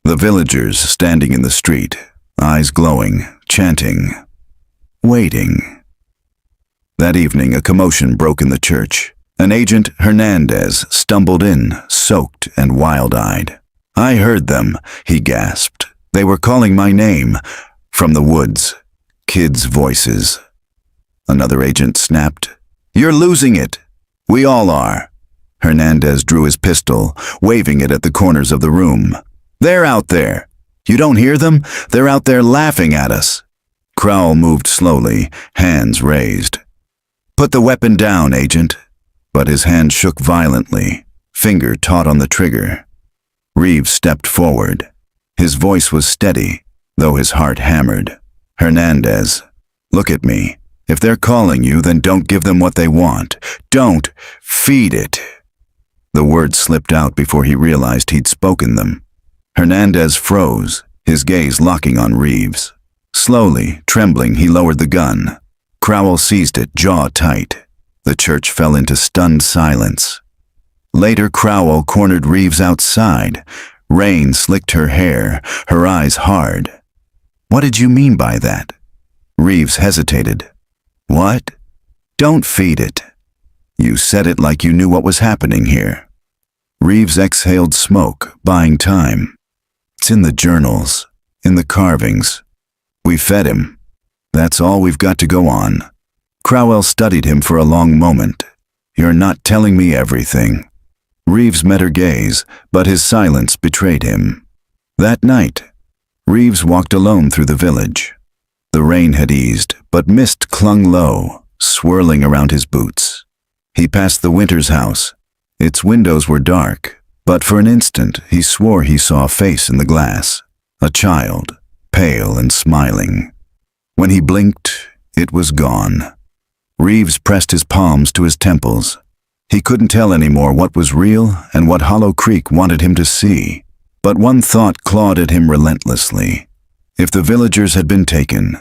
The villagers standing in the street, eyes glowing, chanting, waiting. That evening, a commotion broke in the church. An agent, Hernandez, stumbled in, soaked and wild-eyed. "I heard them," he gasped. "They were calling my name." From the woods, kids' voices. Another agent snapped, "You're losing it." "We all are." Hernandez drew his pistol, waving it at the corners of the room. "They're out there. You don't hear them? They're out there laughing at us." Crowell moved slowly, hands raised. "Put the weapon down, Agent." But his hand shook violently, finger taut on the trigger. Reeves stepped forward. His voice was steady, though his heart hammered. "Hernandez, look at me. If they're calling you, then don't give them what they want. Don't feed it." The words slipped out before he realized he'd spoken them. Hernandez froze, his gaze locking on Reeves. Slowly, trembling, he lowered the gun. Crowell seized it, jaw tight. The church fell into stunned silence. Later, Crowell cornered Reeves outside. Rain slicked her hair, her eyes hard. "What did you mean by that?" Reeves hesitated. "What?" "Don't feed it." "You said it like you knew what was happening here." Reeves exhaled smoke, buying time. "It's in the journals, in the carvings. We fed him. That's all we've got to go on." Crowell studied him for a long moment. "You're not telling me everything." Reeves met her gaze, but his silence betrayed him. That night, Reeves walked alone through the village. The rain had eased, but mist clung low, swirling around his boots. He passed the Winters house. Its windows were dark, but for an instant he swore he saw a face in the glass. A child, pale and smiling. When he blinked, it was gone. Reeves pressed his palms to his temples. He couldn't tell anymore what was real and what Hollow Creek wanted him to see. But one thought clawed at him relentlessly. If the villagers had been taken,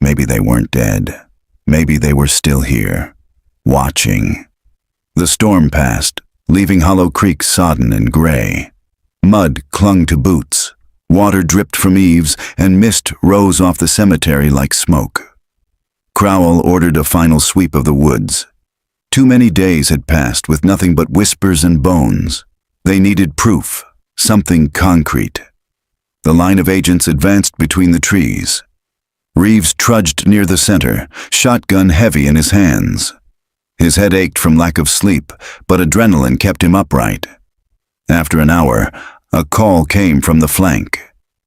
maybe they weren't dead. Maybe they were still here, watching. The storm passed, leaving Hollow Creek sodden and gray. Mud clung to boots, water dripped from eaves, and mist rose off the cemetery like smoke. Crowell ordered a final sweep of the woods. Too many days had passed with nothing but whispers and bones. They needed proof, something concrete. The line of agents advanced between the trees. Reeves trudged near the center, shotgun heavy in his hands. His head ached from lack of sleep, but adrenaline kept him upright. After an hour, a call came from the flank.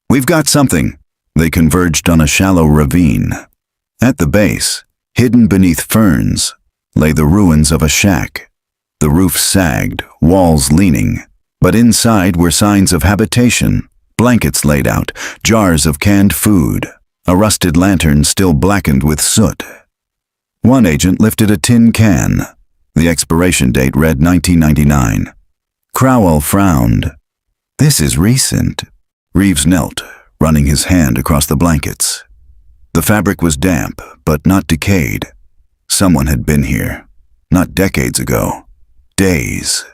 "We've got something." They converged on a shallow ravine. At the base, hidden beneath ferns, lay the ruins of a shack. The roof sagged, walls leaning, but inside were signs of habitation, blankets laid out, jars of canned food, a rusted lantern still blackened with soot. One agent lifted a tin can. The expiration date read 1999. Crowell frowned. "This is recent." Reeves knelt, running his hand across the blankets. The fabric was damp, but not decayed. Someone had been here. Not decades ago. Days.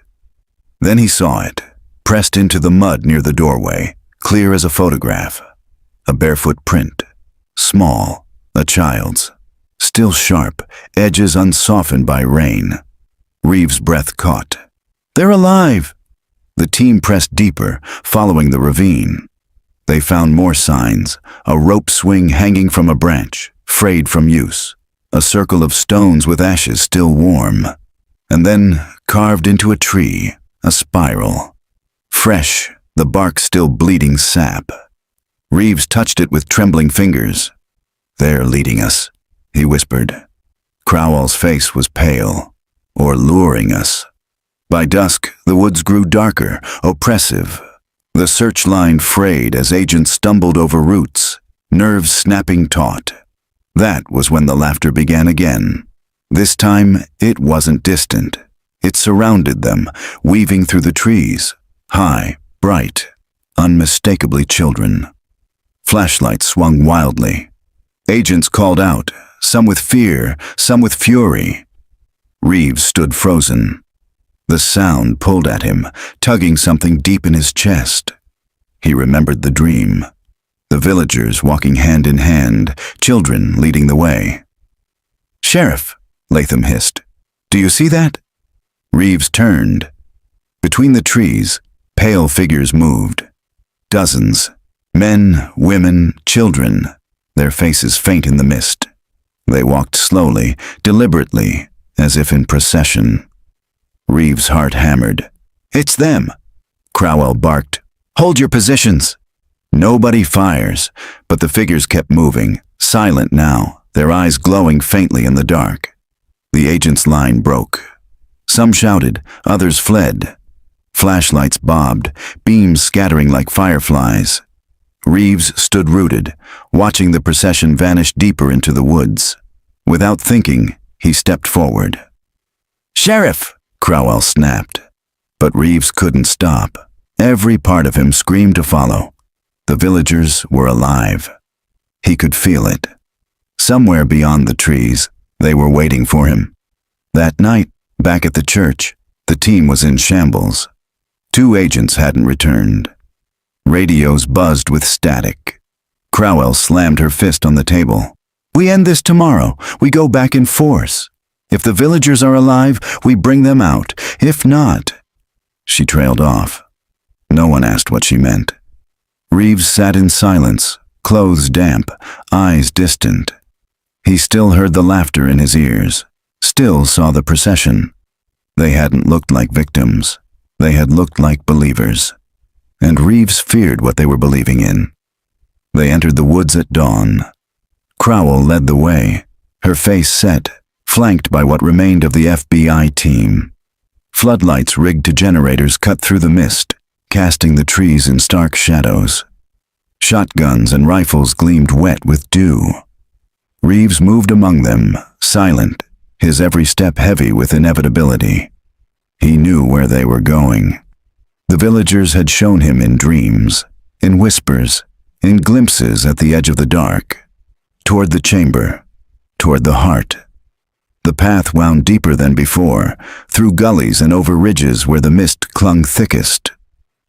Then he saw it, pressed into the mud near the doorway, clear as a photograph. A barefoot print. Small, a child's. Still sharp, edges unsoftened by rain. Reeves' breath caught. "They're alive!" The team pressed deeper, following the ravine. They found more signs, a rope swing hanging from a branch, frayed from use, a circle of stones with ashes still warm, and then carved into a tree, a spiral. Fresh, the bark still bleeding sap. Reeves touched it with trembling fingers. "They're leading us," he whispered. Crowell's face was pale, or luring us. By dusk, the woods grew darker, oppressive. The searchline frayed as agents stumbled over roots, nerves snapping taut. That was when the laughter began again. This time, it wasn't distant. It surrounded them, weaving through the trees, high, bright, unmistakably children. Flashlights swung wildly. Agents called out, some with fear, some with fury. Reeves stood frozen. The sound pulled at him, tugging something deep in his chest. He remembered the dream. The villagers walking hand in hand, children leading the way. "Sheriff," Latham hissed. "Do you see that?" Reeves turned. Between the trees, pale figures moved. Dozens. Men, women, children, their faces faint in the mist. They walked slowly, deliberately, as if in procession. Reeves' heart hammered. "It's them!" Crowell barked. "Hold your positions!" Nobody fires, but the figures kept moving, silent now, their eyes glowing faintly in the dark. The agent's line broke. Some shouted, others fled. Flashlights bobbed, beams scattering like fireflies. Reeves stood rooted, watching the procession vanish deeper into the woods. Without thinking, he stepped forward. "Sheriff!" Crowell snapped. But Reeves couldn't stop. Every part of him screamed to follow. The villagers were alive. He could feel it. Somewhere beyond the trees, they were waiting for him. That night, back at the church, the team was in shambles. 2 agents hadn't returned. Radios buzzed with static. Crowell slammed her fist on the table. "We end this tomorrow. We go back in force. If the villagers are alive, we bring them out. If not..." She trailed off. No one asked what she meant. Reeves sat in silence, clothes damp, eyes distant. He still heard the laughter in his ears, still saw the procession. They hadn't looked like victims. They had looked like believers. And Reeves feared what they were believing in. They entered the woods at dawn. Crowell led the way, her face set, flanked by what remained of the FBI team. Floodlights rigged to generators cut through the mist, casting the trees in stark shadows. Shotguns and rifles gleamed wet with dew. Reeves moved among them, silent, his every step heavy with inevitability. He knew where they were going. The villagers had shown him in dreams, in whispers, in glimpses at the edge of the dark. Toward the chamber, toward the heart. The path wound deeper than before, through gullies and over ridges where the mist clung thickest.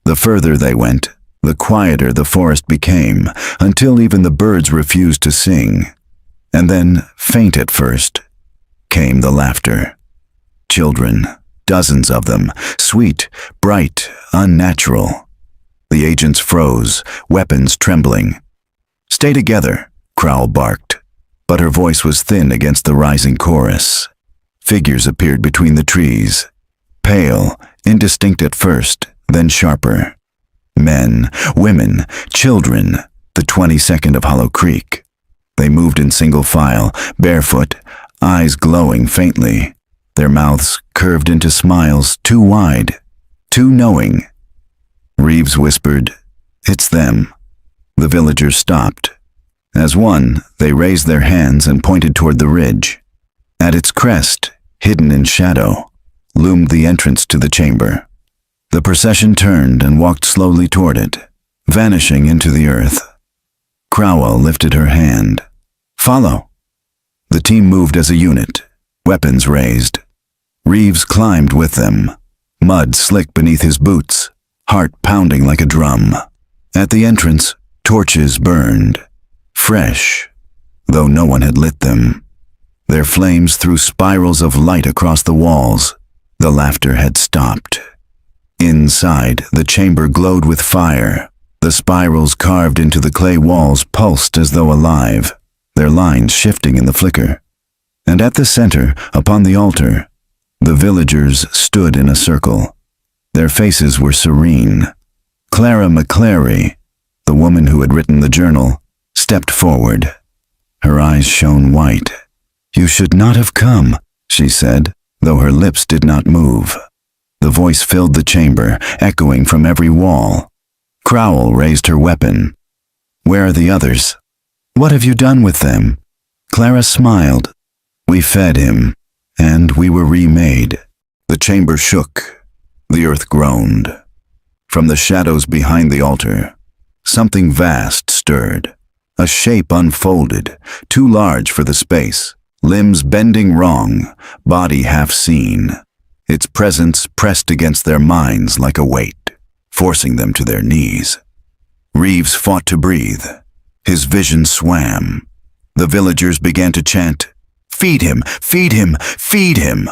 The further they went, the quieter the forest became, until even the birds refused to sing. And then, faint at first, came the laughter. Children, dozens of them, sweet, bright, unnatural. The agents froze, weapons trembling. "Stay together," Crowell barked, but her voice was thin against the rising chorus. Figures appeared between the trees, pale, indistinct at first, then sharper. Men, women, children, the 22nd of Hollow Creek. They moved in single file, barefoot, eyes glowing faintly, their mouths curved into smiles too wide, too knowing. Reeves whispered, "It's them." The villagers stopped. As one, they raised their hands and pointed toward the ridge. At its crest, hidden in shadow, loomed the entrance to the chamber. The procession turned and walked slowly toward it, vanishing into the earth. Crowell lifted her hand. "Follow." The team moved as a unit, weapons raised. Reeves climbed with them, mud slick beneath his boots, heart pounding like a drum. At the entrance, torches burned, fresh, though no one had lit them. Their flames threw spirals of light across the walls. The laughter had stopped. Inside, the chamber glowed with fire. The spirals carved into the clay walls pulsed as though alive, their lines shifting in the flicker. And at the center, upon the altar, the villagers stood in a circle. Their faces were serene. Clara McClary, the woman who had written the journal, stepped forward. Her eyes shone white. "You should not have come," she said, though her lips did not move. The voice filled the chamber, echoing from every wall. Crowell raised her weapon. "Where are the others? What have you done with them?" Clara smiled. "We fed him, and we were remade." The chamber shook. The earth groaned. From the shadows behind the altar, something vast stirred. A shape unfolded, too large for the space, limbs bending wrong, body half seen. Its presence pressed against their minds like a weight, forcing them to their knees. Reeves fought to breathe. His vision swam. The villagers began to chant, "Feed him! Feed him! Feed him!"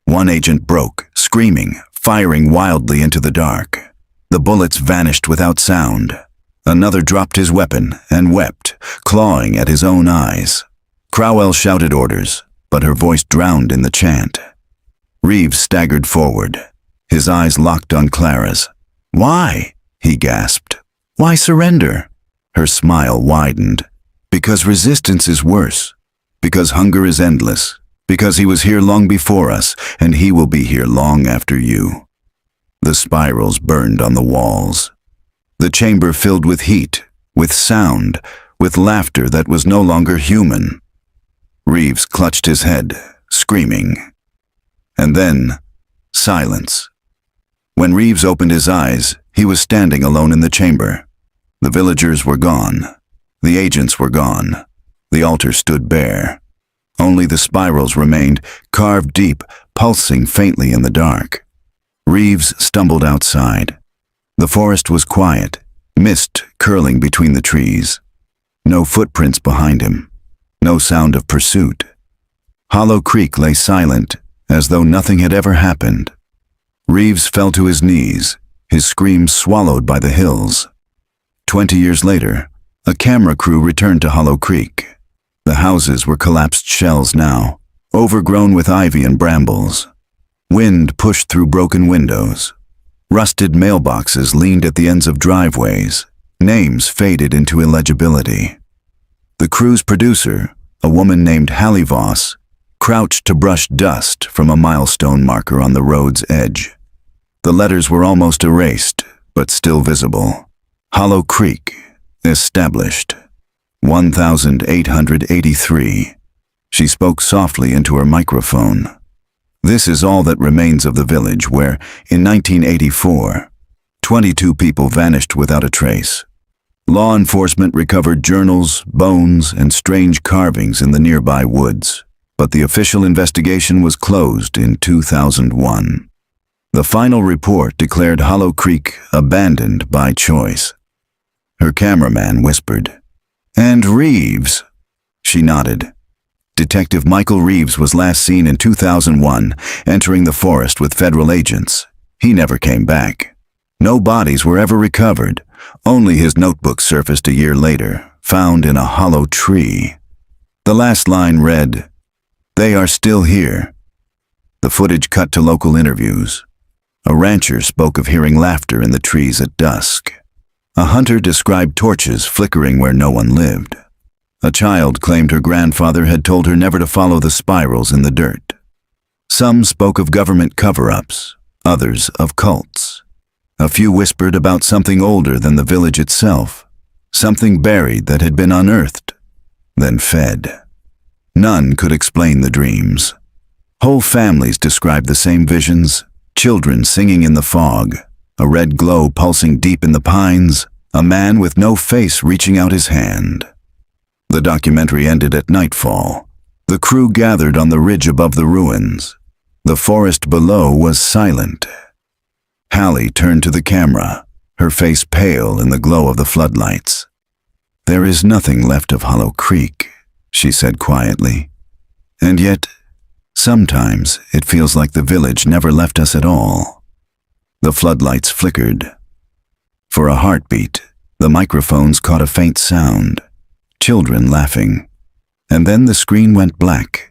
One agent broke, screaming, firing wildly into the dark. The bullets vanished without sound. Another dropped his weapon and wept, clawing at his own eyes. Crowell shouted orders, but her voice drowned in the chant. Reeves staggered forward, his eyes locked on Clara's. "Why?" he gasped. "Why surrender?" Her smile widened. "Because resistance is worse. Because hunger is endless. Because he was here long before us, and he will be here long after you." The spirals burned on the walls. The chamber filled with heat, with sound, with laughter that was no longer human. Reeves clutched his head, screaming. And then, silence. When Reeves opened his eyes, he was standing alone in the chamber. The villagers were gone. The agents were gone. The altar stood bare. Only the spirals remained, carved deep, pulsing faintly in the dark. Reeves stumbled outside. The forest was quiet, mist curling between the trees. No footprints behind him. No sound of pursuit. Hollow Creek lay silent, as though nothing had ever happened. Reeves fell to his knees, his screams swallowed by the hills. 20 years later, a camera crew returned to Hollow Creek. The houses were collapsed shells now, overgrown with ivy and brambles. Wind pushed through broken windows. Rusted mailboxes leaned at the ends of driveways. Names faded into illegibility. The crew's producer, a woman named Hallie Voss, crouched to brush dust from a milestone marker on the road's edge. The letters were almost erased, but still visible. Hollow Creek, established. 1883. She spoke softly into her microphone. This is all that remains of the village where, in 1984, 22 people vanished without a trace. Law enforcement recovered journals, bones, and strange carvings in the nearby woods, but the official investigation was closed in 2001. The final report declared Hollow Creek abandoned by choice. Her cameraman whispered, "And Reeves?" She nodded. Detective Michael Reeves was last seen in 2001, entering the forest with federal agents. He never came back. No bodies were ever recovered. Only his notebook surfaced a year later, found in a hollow tree. The last line read, "They are still here." The footage cut to local interviews. A rancher spoke of hearing laughter in the trees at dusk. A hunter described torches flickering where no one lived. A child claimed her grandfather had told her never to follow the spirals in the dirt. Some spoke of government cover-ups, others of cults. A few whispered about something older than the village itself, something buried that had been unearthed, then fed. None could explain the dreams. Whole families described the same visions, children singing in the fog, a red glow pulsing deep in the pines, a man with no face reaching out his hand. The documentary ended at nightfall. The crew gathered on the ridge above the ruins. The forest below was silent. Hallie turned to the camera, her face pale in the glow of the floodlights. "There is nothing left of Hollow Creek," she said quietly. "And yet, sometimes it feels like the village never left us at all." The floodlights flickered. For a heartbeat, the microphones caught a faint sound. Children laughing. And then the screen went black.